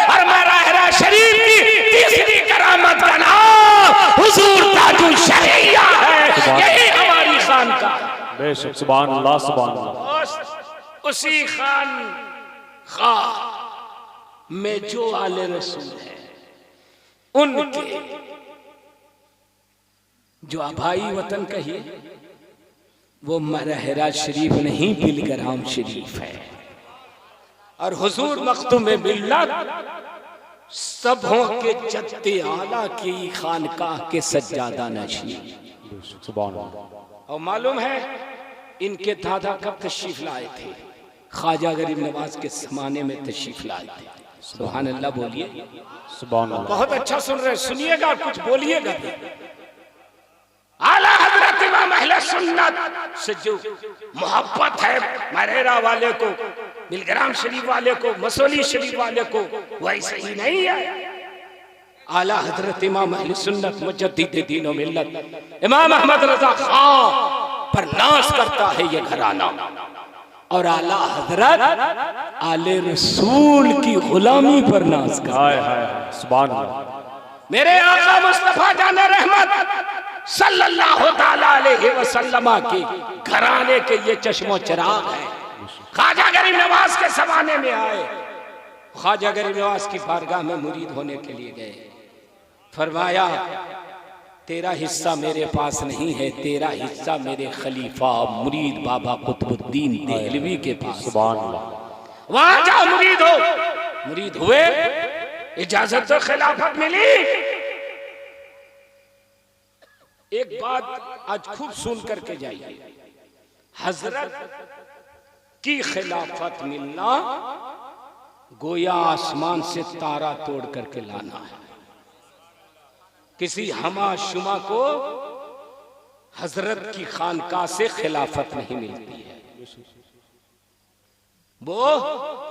और मारेरा शरीफ की तीसरी करामत का नाम हुजूर ताजुल शरिया है। यही हमारी खानकाह। बेशक, सुभान अल्लाह, सुभान अल्लाह। उसी खानकाह में जो आले रसूल है, उनके जो आबाई वतन कहिए, वो मारेरा शरीफ नहीं, बिलग्राम शरीफ है। और हुजूर मखदूम मिल्लत सबों के जद्दे आला की खानकाह के सज्जादा नशीन। सुभान अल्लाह। और मालूम है इनके दादा कब तशरीफ लाए थे? ख्वाजा गरीब नवाज के जमाने में तशरीफ लाए थे। सुभान अल्लाह बोलिए। सुभान अल्लाह। बहुत अच्छा सुन रहे, सुनिएगा, कुछ बोलिएगा। आला हजरत इमाम अहले सुन्नत से जो मोहब्बत है मारेरा वाले को, बिलग्राम शरीफ वाले को, मसोली शरीफ वाले को, वैसे ही नहीं है। आला हजरत इमाम अहले सुन्नत मुजद्दिद दीन व मिल्लत इमाम अहमद रजा खां पर नाज करता है ये घराना। और आला हजरत आले रसूल की गुलामी पर नाज कर। हाय हाय सुभान अल्लाह। मेरे आका मुस्तफा जाने रहमत सल्लल्लाहु ताला अलैहि वसल्लम के घराने के ये चश्मो चिराग है। ख्वाजा गरीब नवाज के जमाने में आए, ख्वाजा गरीब नवाज की बारगाह में मुरीद होने के लिए गए। फरमाया तेरा हिस्सा मेरे पास नहीं है, तेरा हिस्सा मेरे खलीफा मुरीद बाबा कुतुबुद्दीन देहलवी के पास। सुभान अल्लाह। वहां जाओ मुरीद हो। मुरीद हुए, इजाजत तो खिलाफत मिली। एक बात आज खूब सुन करके जाइए, हजरत की खिलाफत मिलना गोया आसमान से तारा तोड़ करके लाना है। किसी हमा शुमा को हजरत की खानका से खिलाफत नहीं मिलती है। वो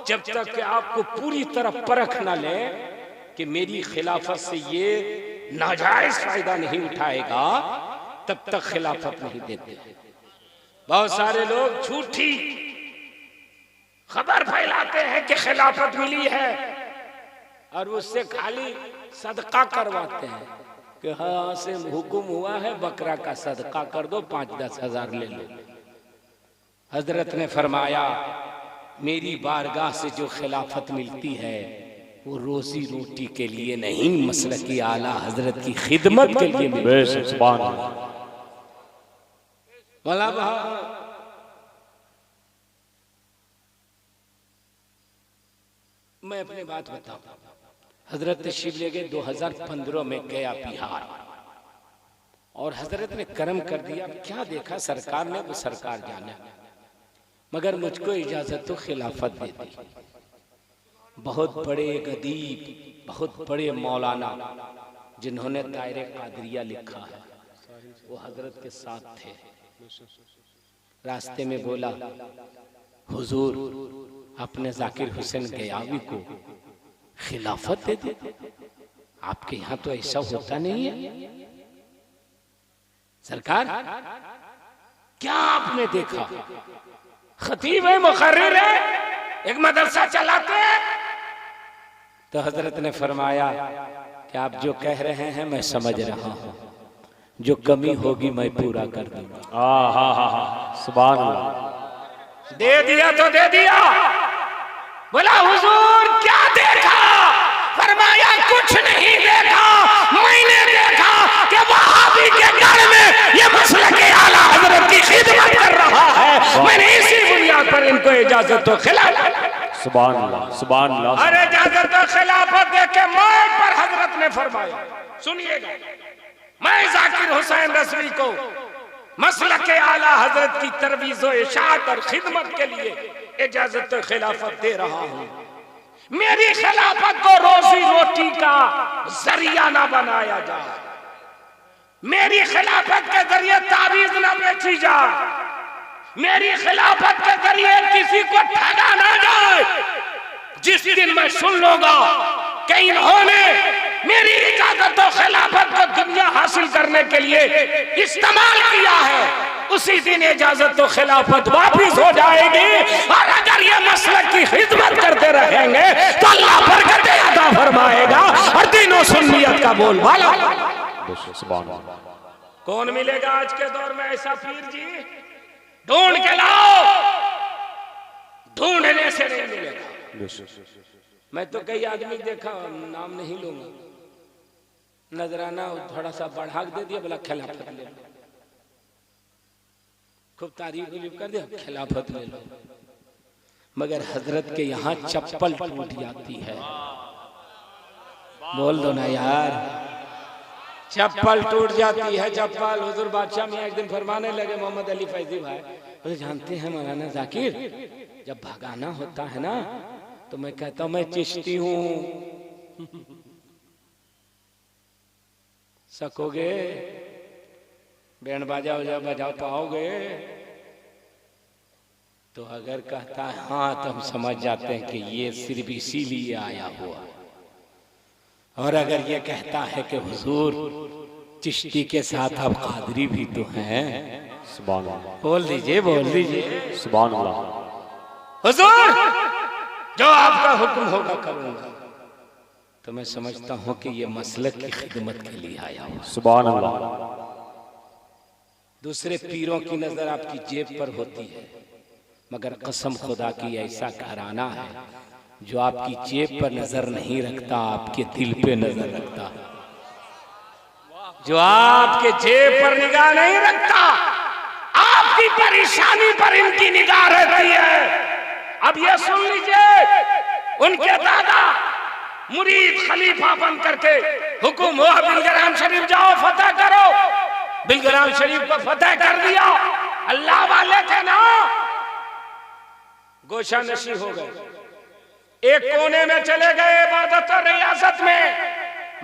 जब तक कि आपको पूरी तरह परख ना ले कि मेरी खिलाफत से ये नाजायज फायदा नहीं उठाएगा, तब तक खिलाफत नहीं देते। बहुत सारे लोग झूठी खबर फैलाते हैं कि खिलाफत मिली है और उससे खाली सदका करवाते हैं कि हाँ से हुक्म हुआ है बकरा का सदका कर दो, 5-10 हजार ले लो। हजरत ने फरमाया मेरी बारगाह से जो खिलाफत मिलती है वो रोजी रोटी के लिए नहीं, मसलक की आला हजरत की खिदमत के लिए मिलती है। सुभान अल्लाह। मैं अपनी बात बताऊं, हजरत तशरीफ ले गए 2015 में गया बिहार, और हजरत ने कर्म कर दिया। क्या देखा सरकार ने वो सरकार जाने, मगर मुझको इजाजत तो खिलाफत दे दी। बहुत बड़े गदीब, बहुत बड़े मौलाना जिन्होंने दायरे कादरिया लिखा है, वो हजरत के साथ थे। रास्ते में बोला हुजूर अपने जाकिर हुसैन गयावी को खिलाफत दे दे, आपके यहां तो ऐसा होता नहीं है। सरकार क्या आपने देखा? खतीब है, मुखर्रिर है, एक मदरसा चलाते हैं। तो हजरत ने फरमाया कि आप जो कह रहे हैं मैं समझ रहा हूं, जो कमी होगी मैं पूरा कर दूंगा। सुभान अल्लाह। दे दिया तो दे दिया। बोला हुजूर क्या देखा? फरमाया कुछ नहीं देखा, मैंने देखा कि वहाबी के घर में ये मसलक आला हजरत की खिदमत कर रहा है। मैंने इसी बुनियाद पर इनको इजाजत तो खिलाफत। सुभान अल्लाह, सुभान अल्लाह। अरे इजाजत तो खिलाफत दे के माइक पर हजरत ने फरमाया, सुनिएगा, मैं जाकिर हुसैन रज़वी को मसलक आला हजरत की तरवीज़ व इशाअत और खिदमत के लिए इजाजत तो खिलाफत दे रहा हूं। मेरी खिलाफत को रोजी रोटी का जरिया ना बनाया जाए, मेरी खिलाफत के जरिए ताबीज ना बेची जाए, मेरी खिलाफत के जरिए किसी को ठगा ना जाए। जिस दिन मैं सुन लूंगा कि इन्होंने मेरी इजाजत और खिलाफत को दुनिया हासिल करने के लिए इस्तेमाल किया है, उसी दिन इजाजत तो खिलाफत वापिस हो जाएगी। और अगर ये मसलक की खिदमत करते रहेंगे तो अल्लाह बरकतें अता फरमाएगा और तीनों सुन्नियत का बोलबाला। कौन मिलेगा आज के दौर में ऐसा पीर जी? ढूंढ के लाओ, ढूंढने से नहीं मिलेगा। मैं तो कई आदमी देखा, नाम नहीं लूंगा, नजराना थोड़ा सा बढ़ा दे दिया, बोला खिलाफत ले लो, खूब तारीफ कर दिया, खिलाफत ले लो। मगर हजरत के यहाँ चप्पल टूट जाती है। बोल दो ना यार, चप्पल टूट जाती है, चप्पल। हुजूर बादशाह में एक दिन फरमाने लगे मोहम्मद अली फैजी भाई, बोले जानते हैं मौलाना जाकिर, जब भगाना होता है ना तो मैं कहता हूं मैं चिश्ती हूं। सकोगे? बैंड बाजा बजा पाओगे? तो अगर कहता है हाँ तो हम समझ जाते हैं कि ये सिर्फ इसीलिए आया हुआ। और अगर ये कहता है कि हुजूर चिश्ती के साथ आप कादरी भी तो हैं, सुभान अल्लाह, बोल दीजिए, बोल दीजिए। सुभान अल्लाह। हुजूर जो आपका हुक्म होगा करूंगा। तो मैं समझता हूं कि ये मसलक की खिदमत के लिए आया हूं। सुभान अल्लाह। दूसरे पीरों की नजर आपकी जेब पर होती है, मगर कसम खुदा की ऐसा घराना है जो आपकी जेब पर नजर नहीं रखता, आपके दिल पे नजर रखता है। जो आपके जेब पर निगाह नहीं रखता, आपकी परेशानी पर इनकी निगाह रहती है। अब ये सुन लीजिए, उनके दादा मुरीद खलीफा बन करके हुक्म हुआ बिलग्राम शरीफ जाओ फतह करो। बिलग्राम शरीफ को फतह कर दिया। अल्लाह वाले थे ना, गोशा नशी हो गए, एक कोने में चले गए इबादत और रियासत में,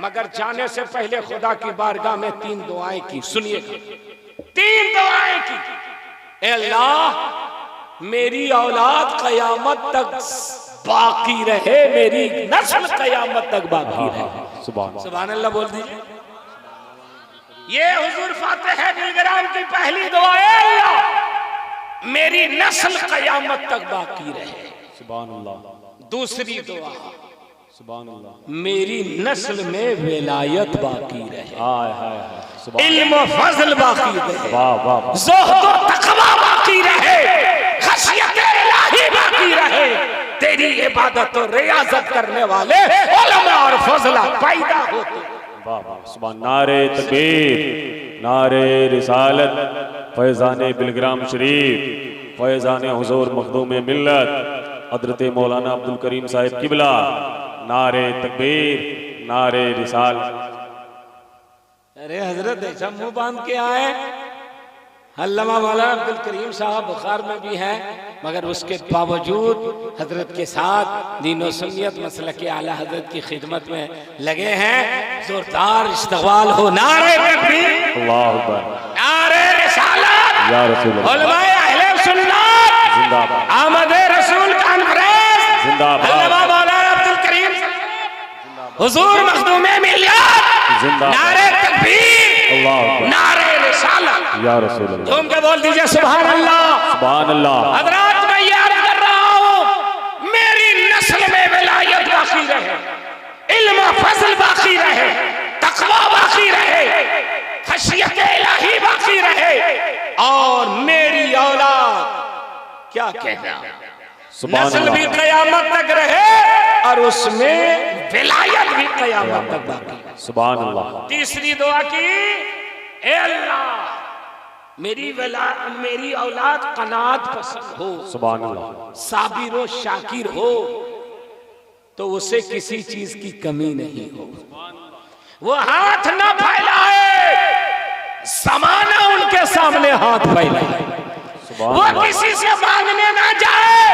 मगर जाने से पहले खुदा की बारगाह में 3 दुआएं की। सुनिएगा, 3 दुआएं की। ए अल्लाह मेरी औलाद कयामत तक बाकी रहे, मेरी नस्ल कयामत तक बाकी रहे। सुभान अल्लाह बोल दीजिए। ये हुजूर फातिह बिलग्राम की पहली दुआ है, अल्लाह मेरी नस्ल कयामत तक बाकी रहे। सुभान अल्लाह। दूसरी दुआ, सुभान अल्लाह, मेरी नस्ल में विलायत बाकी रहे, हाय हाय हाय, इल्म फजल बाकी रहे, वाह वाह, ज़ुहद और तक़वा बाकी रहे, खशियत इलाही बाकी रहे, तेरी इबादत और रियाजत करने वाले उलमा और फजला पैदा होते। वाह वाह, सुभान। नारे तकबीर, नारे रिसालत, फैज़ाने बिलग्राम शरीफ, फैज़ाने हुजूर मखदूम मिल्लत हज़रत मौलाना अब्दुल करीम साहिब किबला। नारे तकबीर, नारे रिसालत। अरे हजरत ऐसा मुंह बांध के आए। अल्लामा मौलाना अब्दुल करीम साहब बुखार में भी हैं, मगर उसके बावजूद हजरत के साथ दीन और सुन्नियत मसलक के आला हजरत की खिदमत में लगे हैं। जोरदार इस्तक़बाल हो। नारे तकबीर, अल्लाह अकबर, नारे रिसालत, या रसूल अल्लाह, उलमाए अहले सुन्नत जिंदाबाद, आमद रसूल कॉन्फ्रेंस जिंदाबाद, अल्लामा मौलाना अब्दुल करीम हुजूर मखदूमे मिल्लत जिंदाबाद, नारे तकबीर, अल्लाह अकबर, नारे रिसालत, या रसूल अल्लाह, तुम के बोल दीजिए सुभान अल्लाह। सुभान अल्लाह। हजरात मैं याद कर रहा हूं, मेरी नस्ल में विलायत बाकी रहे, इल्म फजल बाकी रहे, तकवा बाकी रहे, खशियत इलाही बाकी रहे, और मेरी औलाद क्या कहना, नस्ल भी कयामत तक रहे और उसमें विलायत भी कयामत तक बाकी। सुभान अल्लाह। तीसरी दुआ की, ए अल्लाह मेरी औलाद कनात पसंद हो, सुभान अल्लाह, साबिर हो, शाकिर हो, तो उसे किसी चीज की कमी नहीं हो, वो हाथ ना फैलाए, समाना उनके सामने हाथ फैलाए, वो किसी से मांगने ना जाए,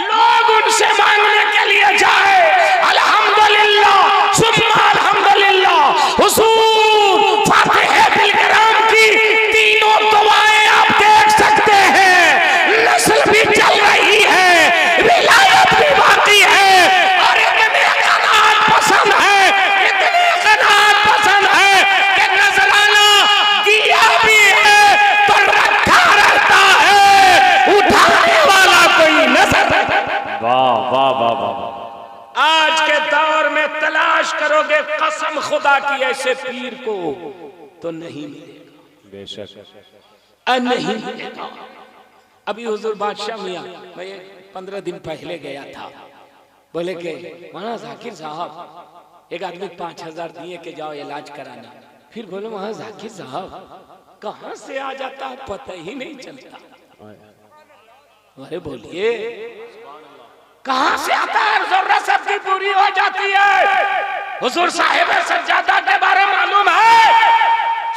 लोग उनसे मांगने के लिए जाए। अल्हम्दुलिल्लाह सुम्मा अल्हम्दुलिल्लाह। हुजूर फातिह बिलग्राम की तीनों दुआएं आप देख सकते हैं, नस्ल भी चल रही है, विलायत भी बाकी है, और इतने कनात पसंद है, इतने कनात पसंद है कि नजराना दिया भी है तो रखा रहता है, उठाने वाला कोई नजर। वाह वाह वाह वाह। आज के दौर में तलाश करोगे कसम खुदा की ऐसे पीर को तो नहीं मिलेगा, बेशक नहीं मिलेगा। अभी हुजूर बादशाह मियां, मैं 15 दिन पहले गया था, बोले के मौलाना जाकिर साहब एक आदमी 5000 दिए के जाओ इलाज कराना। फिर बोले वहां जाकिर साहब कहां से आ जाता है पता ही नहीं चलता। अरे बोलिए कहां से आता है, जरूरत सबकी पूरी हो जाती है। हुजूर साहिब सज्जादा के बारे में मालूम है,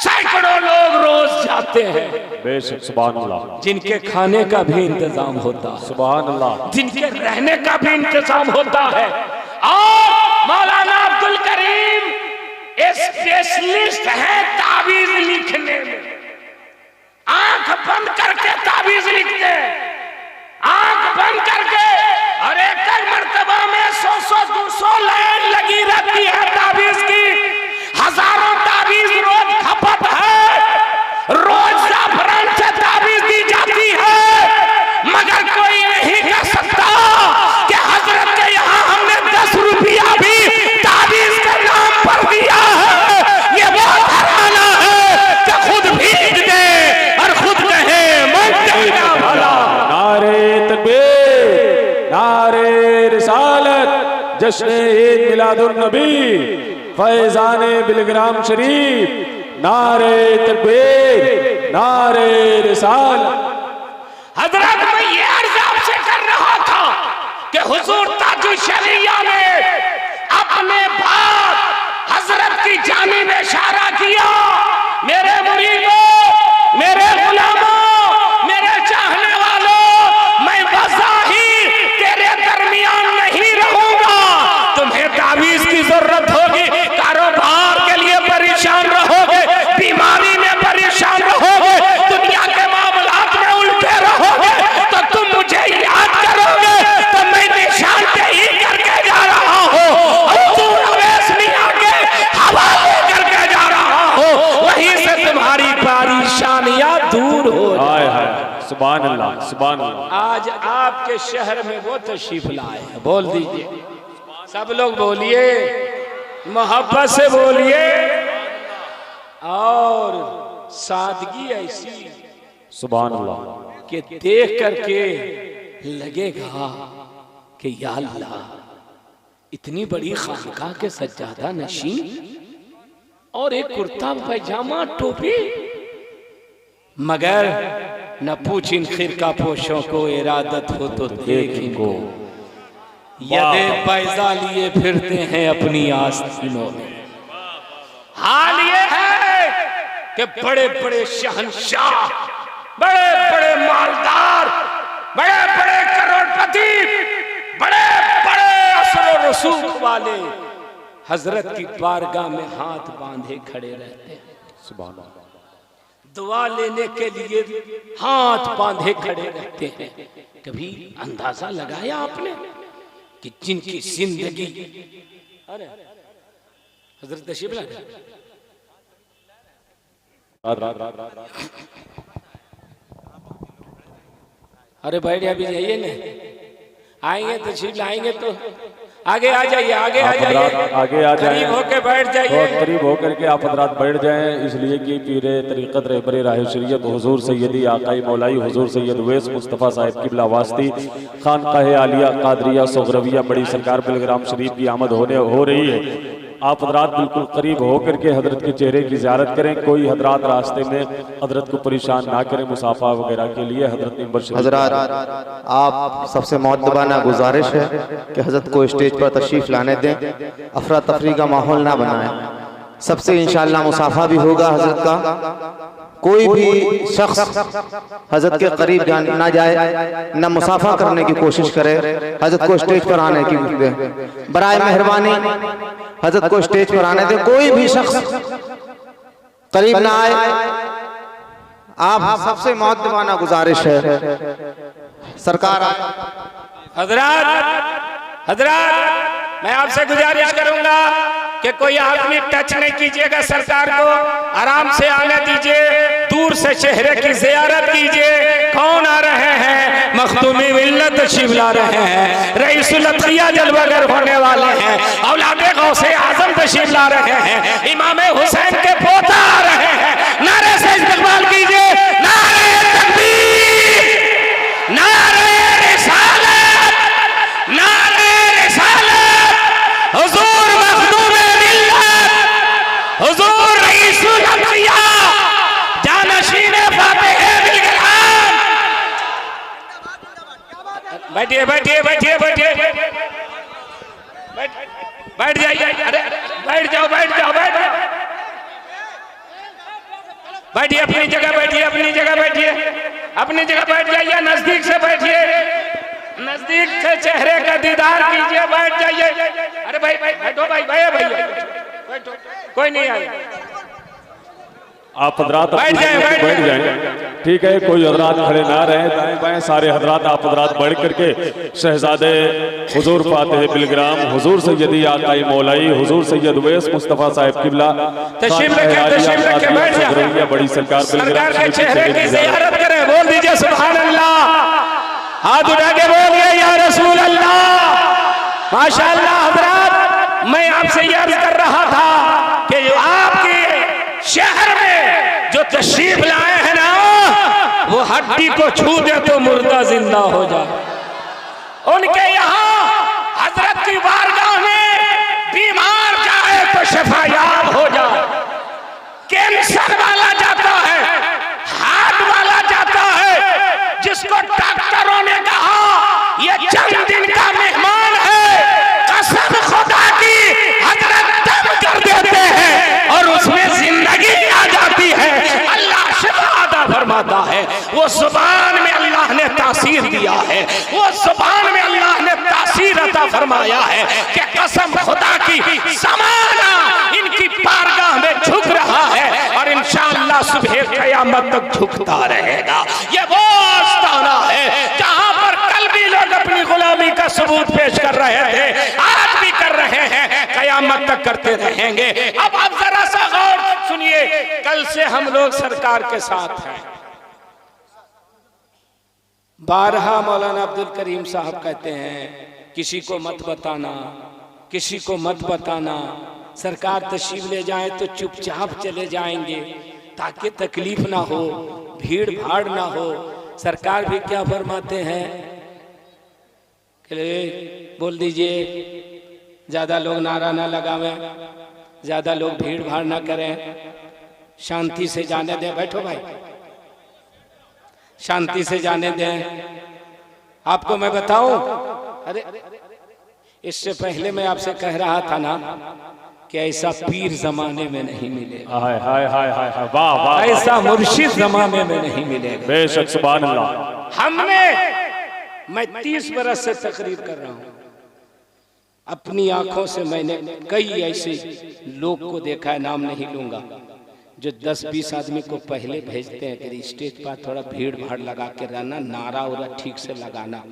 सैकड़ों लोग रोज जाते हैं, बेशक, सुभान अल्लाह, जिनके खाने का भी इंतजाम होता है, सुभान अल्लाह, जिनके रहने का भी इंतजाम होता है। और मौलाना अब्दुल करीम स्पेशलिस्ट है ताबीज लिखने में, आंख बंद करके ताबीज लिखते हैं, आंख बंद करके, और एक मर्तबा में 100-200 लाइन लगी रहती है ताबीज की, हजारों ताबीज रोज खपत है, रोज जाफरान से ताबीज दी जाती है, मगर कोई नहीं कर सकता जश्न ईद मिलादुन नबी फैजान बिलग्राम शरीफ नारे तकबीर नारे रिसालत। हजरत मैं ये अर्ज आपसे कर रहा था कि हुजूर ताजुल शरिया ने अपने बाप हजरत की जानिब इशारा किया, मेरे मुरीदों, मेरे गुलामों, मेरे चाहने वालों, मैं बज़ाहिर तेरे दरमियान नहीं रहूंगा। तुम्हें तावीज़ की जरूरत होगी, कारोबार के लिए परेशान रहोगे, बीमारी में परेशान रहोगे, दुनिया के मामलात में उलटे रहोगे, तो तुम मुझे याद करोगे तो मैं निशानदेही करके जा रहा हूँ, हुजूर अवैस मियां के हवाले करके जा रहा हूँ, वहीं से तुम्हारी परेशानियां दूर हो जाए। सुभान अल्लाह सुभान अल्लाह। आज आपके शहर में वो तशरीफ लाए हैं, बोल दीजिए, सब लोग बोलिए, मोहब्बत से बोलिए, और सादगी ऐसी सुभान अल्लाह कि देख करके लगेगा कि या अल्लाह, इतनी बड़ी खानका के सज्जादा नशीन और एक कुर्ता पैजामा टोपी, मगर न पूछ इन खिरका पोशों को, इरादत हो तो देख इनको, यदे पैसा लिए फिरते हैं अपनी आस्तीनों में। हाल ये है कि बड़े बड़े शहंशाह, बड़े बड़े मालदार, बड़े बड़े करोड़पति, बड़े बड़े असर रसूख वाले हजरत की बारगाह में हाथ बांधे खड़े रहते हैं, सुभान अल्लाह, दुआ लेने के लिए हाथ बांधे खड़े रहते हैं। कभी अंदाजा लगाया आपने कि जिनकी जिंदगी, अरे हजरत तशरीफ लाए, अरे बैठ अभी जाइए ना, आएंगे तशरीफ लाएंगे तो आगे आ जाइए, आगे आ जाइए, आगे आ जाइए, करीब होके बैठ जाइए, बहुत करीब होकर के आप हजरात बैठ जाएं, इसलिए कि पीरे तरीक़त रहबर राह शरीयत हुजूर सैयदी आकाई मौलाई हुजूर सैयद उवैस मुस्तफ़ा साहिब क़िबला वास्ती खानकाह आलिया कादरिया सुग़रविया बड़ी सरकार बिलग्राम शरीफ की आमद हो रही है। आप हजरात बिल्कुल करीब होकर के हजरत के चेहरे की ज़ियारत करें, कोई हजरात रास्ते में हजरत को परेशान ना करें मुसाफा वगैरह के लिए। हजरत हजरात आप सबसे मुअद्दबाना गुजारिश है कि हजरत को स्टेज पर तशरीफ लाने दें, अफरा तफरी का माहौल ना बनाएं। सबसे इंशाअल्लाह मुसाफा भी होगा हजरत का, कोई भी शख्स हजरत के करीब ना जाए, न मुसाफा करने की कोशिश करे, हजरत को स्टेज पर आने की दे, बराए मेहरबानी हजरत को स्टेज पर आने दे, कोई भी शख्स करीब ना आए। आप सबसे मुअद्दबाना गुजारिश है सरकार। हजरात मैं आपसे गुजारिश करूंगा कि कोई आदमी टच नहीं कीजिएगा सरकार को, आराम से आने दीजिए, दूर से चेहरे की ज़ियारत कीजिए। कौन आ रहे हैं? मखदूमी मिल्लत तशरीफ ला रहे हैं, रईसुल अतकिया जलवागर होने वाले हैं, औलादे गौसे आजम तशरीफ ला रहे हैं, इमाम हुसैन के पोता आ रहे हैं। नारे से इस्तकबाल कीजिए, नारे तकबीर, नारे रिसालत, नारे रिसालत, हुजूर मखदूमे मिल्लत, हुजूर रईसुल अतकिया जानशीन फातिह बिलग्राम। बैठिए बैठिए बैठिए बैठिए, बैठ जाइए, अरे बैठ जाओ बैठ जाओ बैठ जाओ, बैठिए अपनी जगह, बैठिए अपनी जगह, बैठिए अपनी जगह बैठ जाइए, नजदीक से बैठिए, नजदीक से चेहरे का दीदार कीजिए, बैठ जाइए। अरे भाई बैठो भाई, भैया बैठो, कोई नहीं आए, आप हजरात बैठ जाएं, ठीक है, कोई हजरात खड़े ना रहे, दाएं बाएं सारे हजरात आप हजरात बढ़ करके शहजादे हुजूर फातिह बिलग्राम हुजूर सैयदी आकाई मौलाई हुजूर सैयद उवैस मुस्तफ़ा साहिब क़िबला बड़ी सरकार बिलग्राम के चेहरे की ज़ियारत करें। बोल दीजिए सुभान अल्लाह, हाथ उठा के बोलिए या रसूल अल्लाह। माशाअल्लाह हजरात, मैं आपसे ये अर्ज कर रहा था कि आपके शहर में जो तशरीफ लाए हैं ना, वो हड्डी को छू दे तो मुर्दा जिंदा हो जाए। उनके यहाँ हजरत की बारगाह वो शफायाब हो जाए। कैंसर वाला जाता है, हार्ट वाला जाता है, जिसको डॉक्टरों ने कहा ये चंद दिन का मेहमान है, कसम खुदा की हजरत दम कर देते हैं और उसमें जिंदगी आ जाती है, अल्लाह शिफा अता फरमाता है। वो जुबान में अल्लाह ने तासीर दिया है, वो जुबान में अल्लाह ने तासीर अता फरमाया है कि कसम खुदा की ज़माना इनकी बारगाह में झुक रहा है और इंशाअल्लाह सुबह क़यामत तक झुकता रहेगा। ये वो आस्ताना है जहां पर कल भी लोग अपनी गुलामी का सबूत पेश कर रहे थे, आज भी कर रहे हैं, क़यामत तक करते रहेंगे। अब आप जरा सा गौर सुनिए, कल से हम लोग सरकार के साथ हैं। बारहा मौलाना अब्दुल करीम साहब कहते हैं किसी को मत बताना, किसी को मत बताना, सरकार तशरीफ ले जाए तो चुपचाप चले जाएंगे ताकि तकलीफ ना हो, भीड़ भाड़ ना हो। सरकार भी क्या फरमाते हैं कि बोल दीजिए ज्यादा लोग नारा ना लगावें, ज्यादा लोग भीड़ भाड़ ना करें, शांति से जाने दें। बैठो भाई, शांति से जाने दें। आपको मैं बताऊं, अरे इससे पहले मैं आपसे कह रहा था ना कि ऐसा पीर जमाने में नहीं मिलेगा, हाय हाय हाय हाय हाय, वाह वाह, ऐसा मुर्शिद जमाने में नहीं मिलेगा। बेशक, सुभान अल्लाह। मैं 30 बरस से तकरीर कर रहा हूं, अपनी आंखों से मैंने कई ऐसे लोग को देखा है, नाम नहीं लूंगा, जो 10-20 आदमी को पहले भेजते हैं कि स्टेज पर थोड़ा भीड़ भाड़ लगा के रहना, नारा उरा ठीक से लगाना,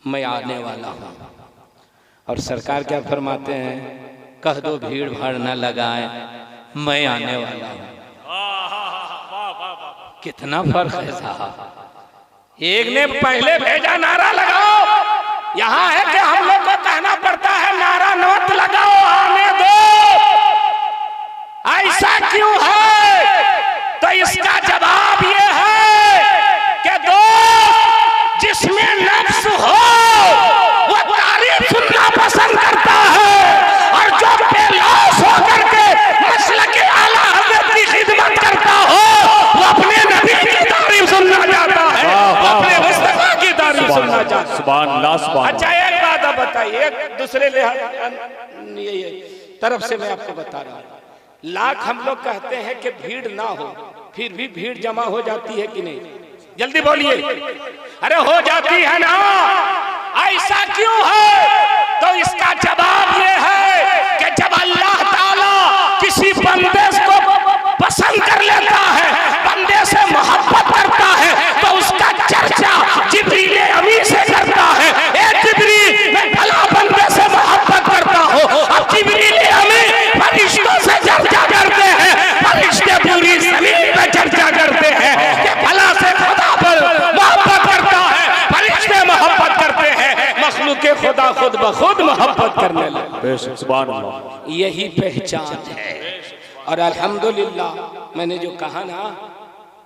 मैं आने वाला हूँ। और सरकार क्या फरमाते हैं, कह दो भीड़ भाड़ ना लगाएं, मैं आने वाला हूँ। कितना फर्क है साहब। एक ने पहले भेजा नारा लगाओ, यहाँ है कि हम लोग को कहना पड़ता है नारा नोट लगाओ, आने दो। ऐसा क्यों है? तो इसका जवाब ये है कि दोस्त जिसमें नफ्स हो वो तारीफ सुनना पसंद करता है, और जो बेलौस होकर के मसलक के आला हज़रत की खिदमत करता हो वो अपने नबी की तारीफ सुनना चाहता है, अपने मुस्तफा की तारीफ सुनना चाहता है। सुभान अल्लाह, सुभान। अच्छा एक बात आप बताइए, एक दूसरे तरफ से मैं आपको बता रहा हूँ, लाख हम लोग कहते हैं कि भीड़ ना हो, फिर भी भीड़ जमा हो जाती है कि नहीं? जल्दी बोलिए। अरे हो जाती है ना, ऐसा क्यों है? तो इसका जवाब ये है कि जब अल्लाह ताला किसी बंदे को पसंद कर लेता है, बंदे से मोहब्बत करता है, तो उसका चर्चा जिब्रील अमीन से करता है। ए जिब्रील, मैं भला बंदे से मोहब्बत करता हूँ। अब जिब्रील अमीन फरिश्तों से चर्चा करते हैं, फरिश्ते पूरी जमीन पे चर्चा करते हैं कि भला से खुदा पर मोहब्बत करता है, फरिश्ते मोहब्बत करते हैं, मखलूक खुदा खुद ब खुद मोहब्बत करने लगे। सुभान अल्लाह, यही पहचान है। और अल्हम्दुलिल्लाह मैंने जो कहा ना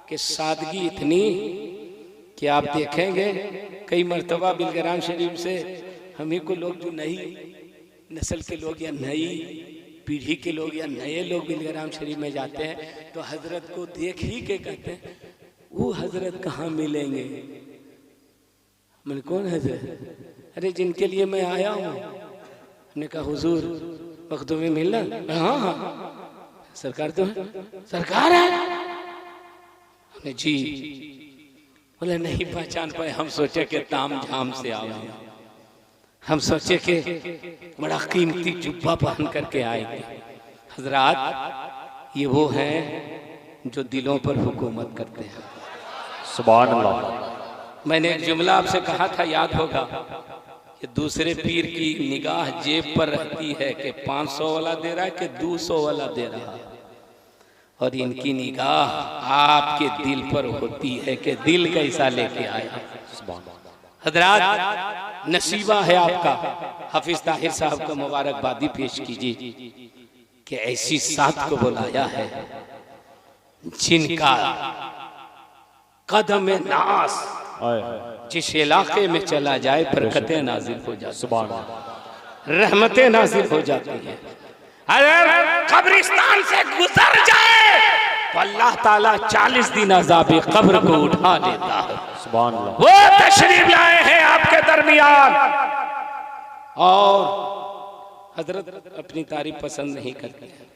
कि सादगी इतनी कि आप देखेंगे कई मर्तबा बिलग्राम शरीफ से हम ही को लोग जो नई नस्ल के लोग या नई पीढ़ी के लोग या नए लोग बिलग्राम शरीफ में जाते हैं तो हजरत को देख ही के कहते हैं वो हजरत कहाँ मिलेंगे। मैंने कौन हजरत? अरे जिनके लिए मैं आया हूँ। हमने कहा हुजूर मखदूमी मिलना? हाँ हाँ सरकार तो है। सरकार है? हमने जी। बोले नहीं पहचान पाए, हम सोचे कि ताम झाम से आओ, हम सोचे कि बड़ा कीमती जुब्बा पहन करके आएंगे। हजरात ये वो हैं जो दिलों पर हुकूमत करते हैं। सुभान अल्लाह। मैंने एक जुमला आपसे कहा था, याद होगा, कि दूसरे पीर की निगाह जेब पर रहती है कि 500 वाला दे रहा है कि 200 वाला दे रहा है, और इनकी निगाह आपके दिल पर होती है कि दिल कैसा लेके आया। हजरात नसीबा है आपका, हाफिज ताहिर साहब को मुबारकबादी पेश कीजिए कि ऐसी साथ को बुलाया है जिनका कदम नास जिस इलाके में चला जाए बरकतें नाजिल हो जाती, रहमतें नाजिल हो जाती हैं। अगर कब्रिस्तान से गुजर जाए तो अल्लाह ताला 40 दिन अज़ाबे कब्र को उठा लेता है। सुभान अल्लाह। वो तशरीफ लाए हैं आपके दरमियान और हजरत अपनी तारीफ पसंद नहीं करते हैं,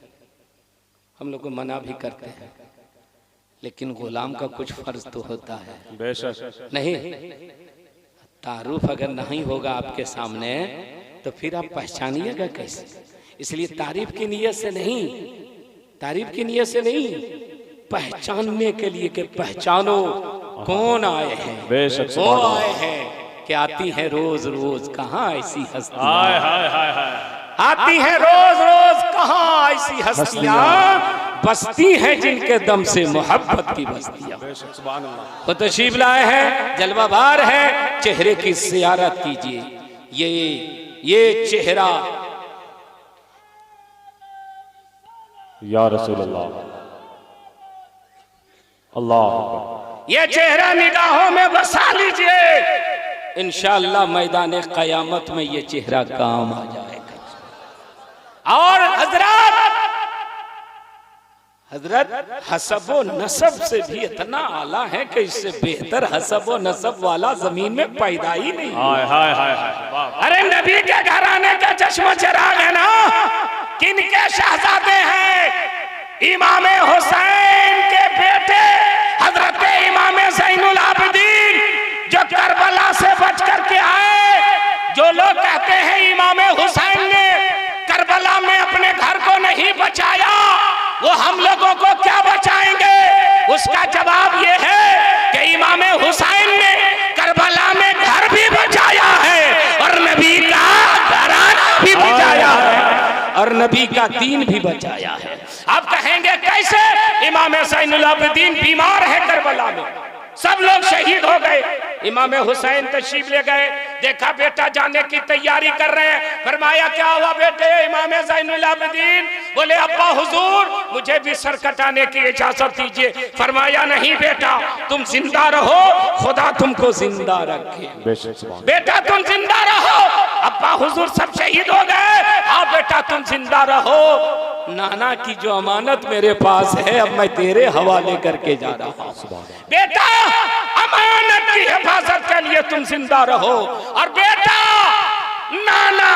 हम लोग को मना भी करते हैं, लेकिन गुलाम का कुछ फर्ज तो होता है। बेशक नहीं, तारुफ अगर नहीं होगा आपके सामने तो फिर आप पहचानिएगा कैसे? इसलिए तारीफ की नियत से नहीं, तारीफ की नियत से नहीं, पहचानने के लिए कि पहचानो कौन आए हैं, बेशक वो आए हैं कि आती है रोज रोज कहाँ ऐसी हस्तियां, हाय हाय हाय हाय, आती है रोज रोज कहाँ ऐसी हस्तियां, बस्ती हैं जिनके दम से मोहब्बत की बस्तियां। बेशक सुभान अल्लाह। वो तशरीफ लाए हैं, जलवाबार है, चेहरे की ज़ियारत कीजिए। ये चेहरा या रसूल अल्लाह, अल्लाह अकबर। ये चेहरा निगाहों में बसा लीजिए, इंशाअल्लाह मैदान क़यामत में ये चेहरा काम आ जाएगा। और हजरत हसबो नसब से भी इतना आला है कि इससे बेहतर हसबो नसब वाला जमीन में पैदा ही नहीं। हाय हाय हाय हाय। अरे नबी के घराने का चश्मा चिराग है ना, किनके शहजादे हैं? इमाम हुसैन के बेटे हजरत इमाम ज़ैनुल आबिदीन, जो करबला से बच करके आए। जो लोग कहते हैं इमाम हुसैन ने करबला में अपने घर को नहीं बचाया, वो हम लोगों को क्या बचाएंगे? उसका जवाब ये है कि इमाम हुसैन ने करबला में घर भी बचाया है और नबी का घराना भी बचाया है और नबी का दीन भी बचाया है। आप कहेंगे कैसे? इमाम ज़ैनुल आबिदीन बीमार है करबला में, सब लोग शहीद हो गए, इमाम हुसैन तशरीफ ले गए, देखा बेटा जाने की तैयारी कर रहे हैं, फरमाया क्या हुआ बेटे? इमाम ज़ैनुल आबिदीन बोले अब्बा हुजूर मुझे भी सर कटाने की इजाजत दीजिए। फरमाया नहीं बेटा, तुम जिंदा रहो, खुदा तुमको जिंदा रखे। बेटा तुम जिंदा रहो, अब्बा हुजूर सब शहीद हो गए, हाँ बेटा तुम जिंदा रहो, नाना की जो अमानत मेरे पास है अब मैं तेरे हवाले करके जा रहा हूं। बेटा अमानत की हिफाजत के लिए तुम जिंदा रहो, और बेटा नाना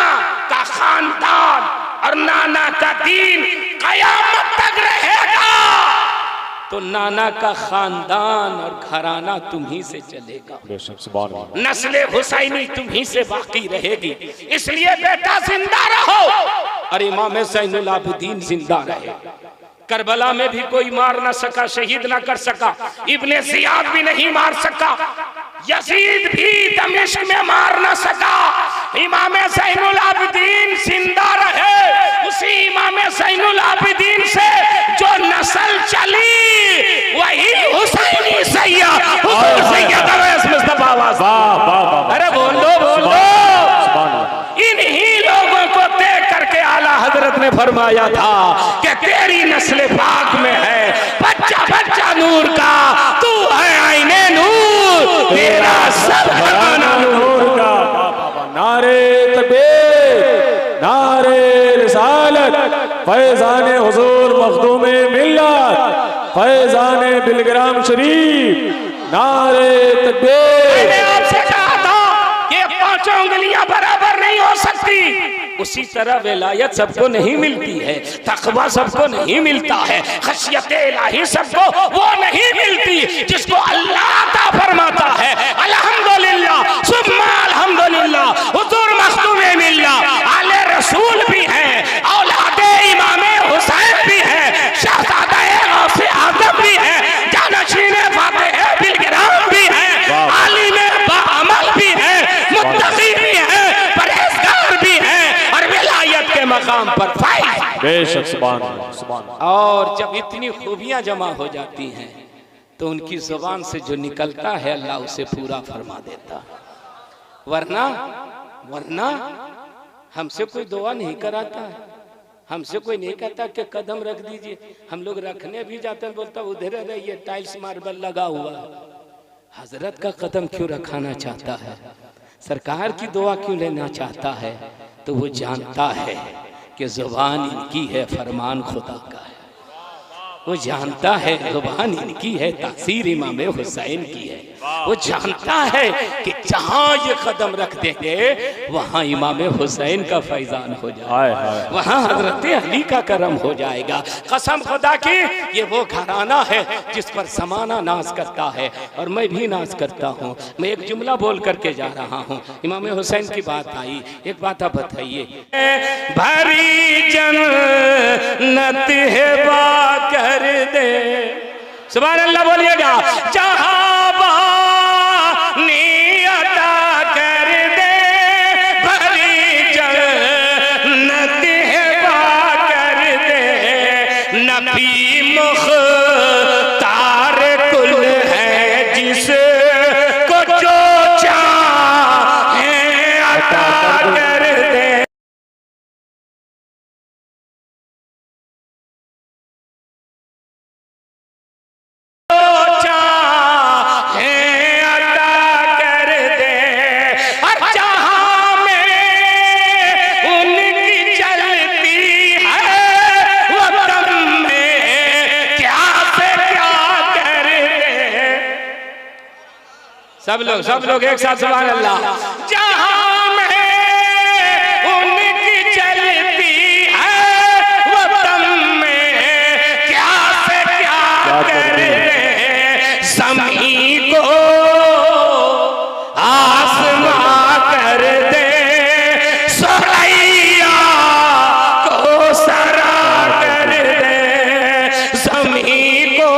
का खानदान और नाना का दीन कयामत तक रहेगा, तो नाना का खानदान और घराना तुम ही से चलेगा, नस्ले हुसैनी तुम ही से बाकी रहेगी, इसलिए बेटा जिंदा रहो और इमाम ज़ैनुल आबिदीन जिंदा रहे। करबला में भी कोई मार ना सका, शहीद ना कर सका, इब्ने ज़ियाद भी नहीं मार सका, यजीद भी दमिश्क में मार ना सका, इमाम ज़ैनुल आबिदीन जिंदा रहे। उसी इमाम ज़ैनुल आबिदीन से जो नस्ल चली वही हुसैनी सैयद मुस्तफा। अरे बोलो बोलो, इन्हीं लोगों को देख करके आला हजरत ने फरमाया था कि तेरी नस्ल पाक में है बच्चा बच्चा नूर का, तू है आईने नूर, तेरा सब घराना नूर का। नारे तकबीर, नारे रिसालत, फैज़ाने हुजूर मखदूमे मिल्लत, फैज़ाने बिलग्राम शरीफ, नारे तकबीर। मैंने आपसे कहा था कि पांचों उंगलियां बराबर नहीं हो सकती, उसी तरह विलायत सबको नहीं मिलती है, तक़वा सबको नहीं मिलता है, खशियत इलाही सबको वो नहीं मिलती जिसको अल्लाह अता फरमाता है। अल्हम्दुलिल्लाह सुम्मा अल्हम्दुलिल्लाह, हुजूर मखदूमे मिल्लत आले रसूल भी हैं, औलादे इमाम हुसैन भी हैं, शहजादा गौसे आज़म भी हैं, जानशीने फातिह बिलग्राम भी हैं, आलिम बाअमल भी हैं, मुत्तकी भी हैं, परहेज़गार भी हैं, और विलायत के मकाम पर फाइज। बेशक सुभान अल्लाह, सुभान अल्लाह। और जब इतनी खूबियां जमा हो जाती हैं तो उनकी जुबान से जो निकलता है अल्लाह उसे पूरा फरमा देता। वरना हमसे कोई दुआ नहीं कराता है, हमसे कोई नहीं कहता कि कदम रख दीजिए, हम लोग रखने भी जाते हैं, बोलता उधर रहिए टाइल्स मार्बल लगा हुआ है। हजरत का कदम क्यों रखाना चाहता है, सरकार की दुआ क्यों लेना चाहता है? तो वो जानता है कि जुबान इनकी है फरमान खुदा का है। वो जानता है जुबान इनकी है तासीर इमाम हुसैन की है। वो जानता है कि जहाँ ये कदम रख देंगे वहाँ इमाम हुसैन का फैजान हो जाएगा, वहाँ हजरत अली का करम हो जाएगा। कसम खुदा की ये वो घराना है जिस पर ज़माना नाज करता है और मैं भी नाज करता हूँ। मैं एक जुमला बोल करके जा रहा हूँ। इमाम हुसैन की बात आई, एक बात आप बताइए। भरी जन्नत है बा कर दे, सुभान अल्लाह बोलिएगा। जहाँ बानी अता कर दे, भरी जन्नत है बा कर दे। नबी मुख्तार कुल है जिसको जो चाहे अता कर दे। सब लोग एक साथ सुभान अल्लाह। जहां में उनकी चलती है वतन में क्या से क्या करे, ज़मीं को आसमां कर दे, सरैया को सरा कर दे, ज़मीं को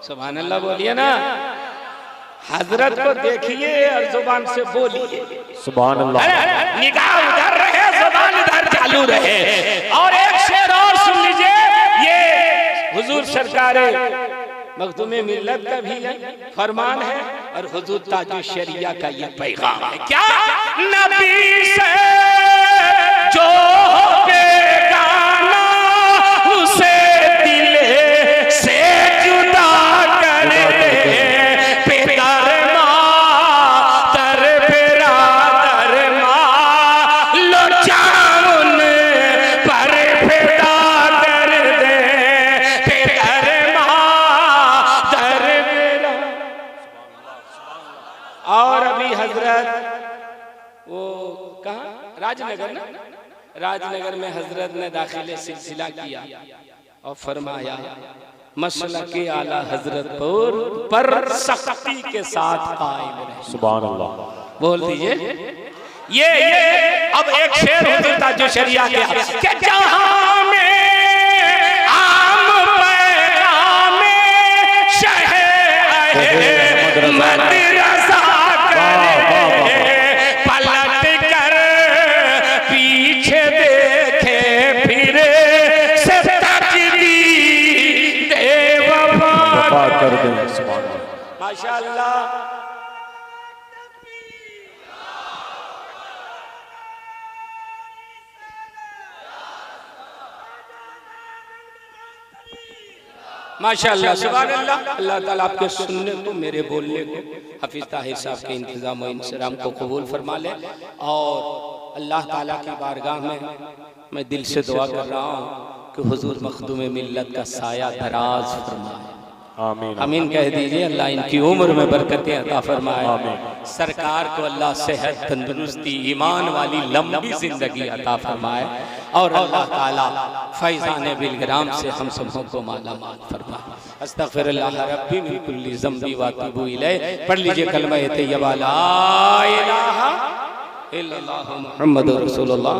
सुभान अल्लाह बोलिए ना। हजरत को देखिए और जुबान से बोलिए सुभान अल्लाह। निगाह उधर रहे, जुबान इधर चालू रहे। और एक शेर और सुन लीजिए, ये हुजूर सरकारे मखदूमे मिल्लत का भी फरमान है और हुजूर ताजुल शरिया का ये पैगाम है। क्या? नबी से जो बेगाना उसे दिल से जुदा कर दे, पितर मातर बिरादर माँ लो जामुन पर फिदा कर दे, पितर मातर बिरा। और अभी हजरत वो कहाँ, राजनगर ना, राजनगर में हजरत ने दाखिले सिलसिला किया और फरमाया मसला के आला हजरत पर सख्ती के साथ कायम रहे। सुभान अल्लाह बोल दीजिए। ये अब एक शेर हुजूर ताजुल शरिया के जहां में आम पैगाम शहर मदरसा पलट कर पीछे देखे फिरे से तजदीद वफा कर दे। सुभान अल्लाह माशाअल्लाह। माशाअल्लाह सुभान अल्लाह। अल्लाह ताला आपके सुनने को, मेरे बोलने को, हाफिज ताहिर साहब के इंतजाम और इंतजाम को कबूल फरमा ले। और अल्लाह ताला की बारगाह में मैं दिल से दुआ कर रहा हूँ कि हुजूर मखदूम मिल्लत का साया दराज फरमाए। आमीन आमीन कह दीजिए। अल्लाह इनकी उम्र में बरकतें अता फरमाए। सरकार को अल्लाह सेहत, तंदुरुस्ती, ईमान वाली लंबी जिंदगी अता फरमाए। और अल्लाह ताला फैज़ान बिलग्राम से हम सबों को माला माल फरमाए। अस्तगफिरुल्लाह रब्बी मिन कुल्ली ज़ंबी व अतूबु इलैह। पढ़ लीजिए कलमा तैयबा ला इलाहा इल्लल्लाहु मुहम्मदुर रसूलुल्लाह।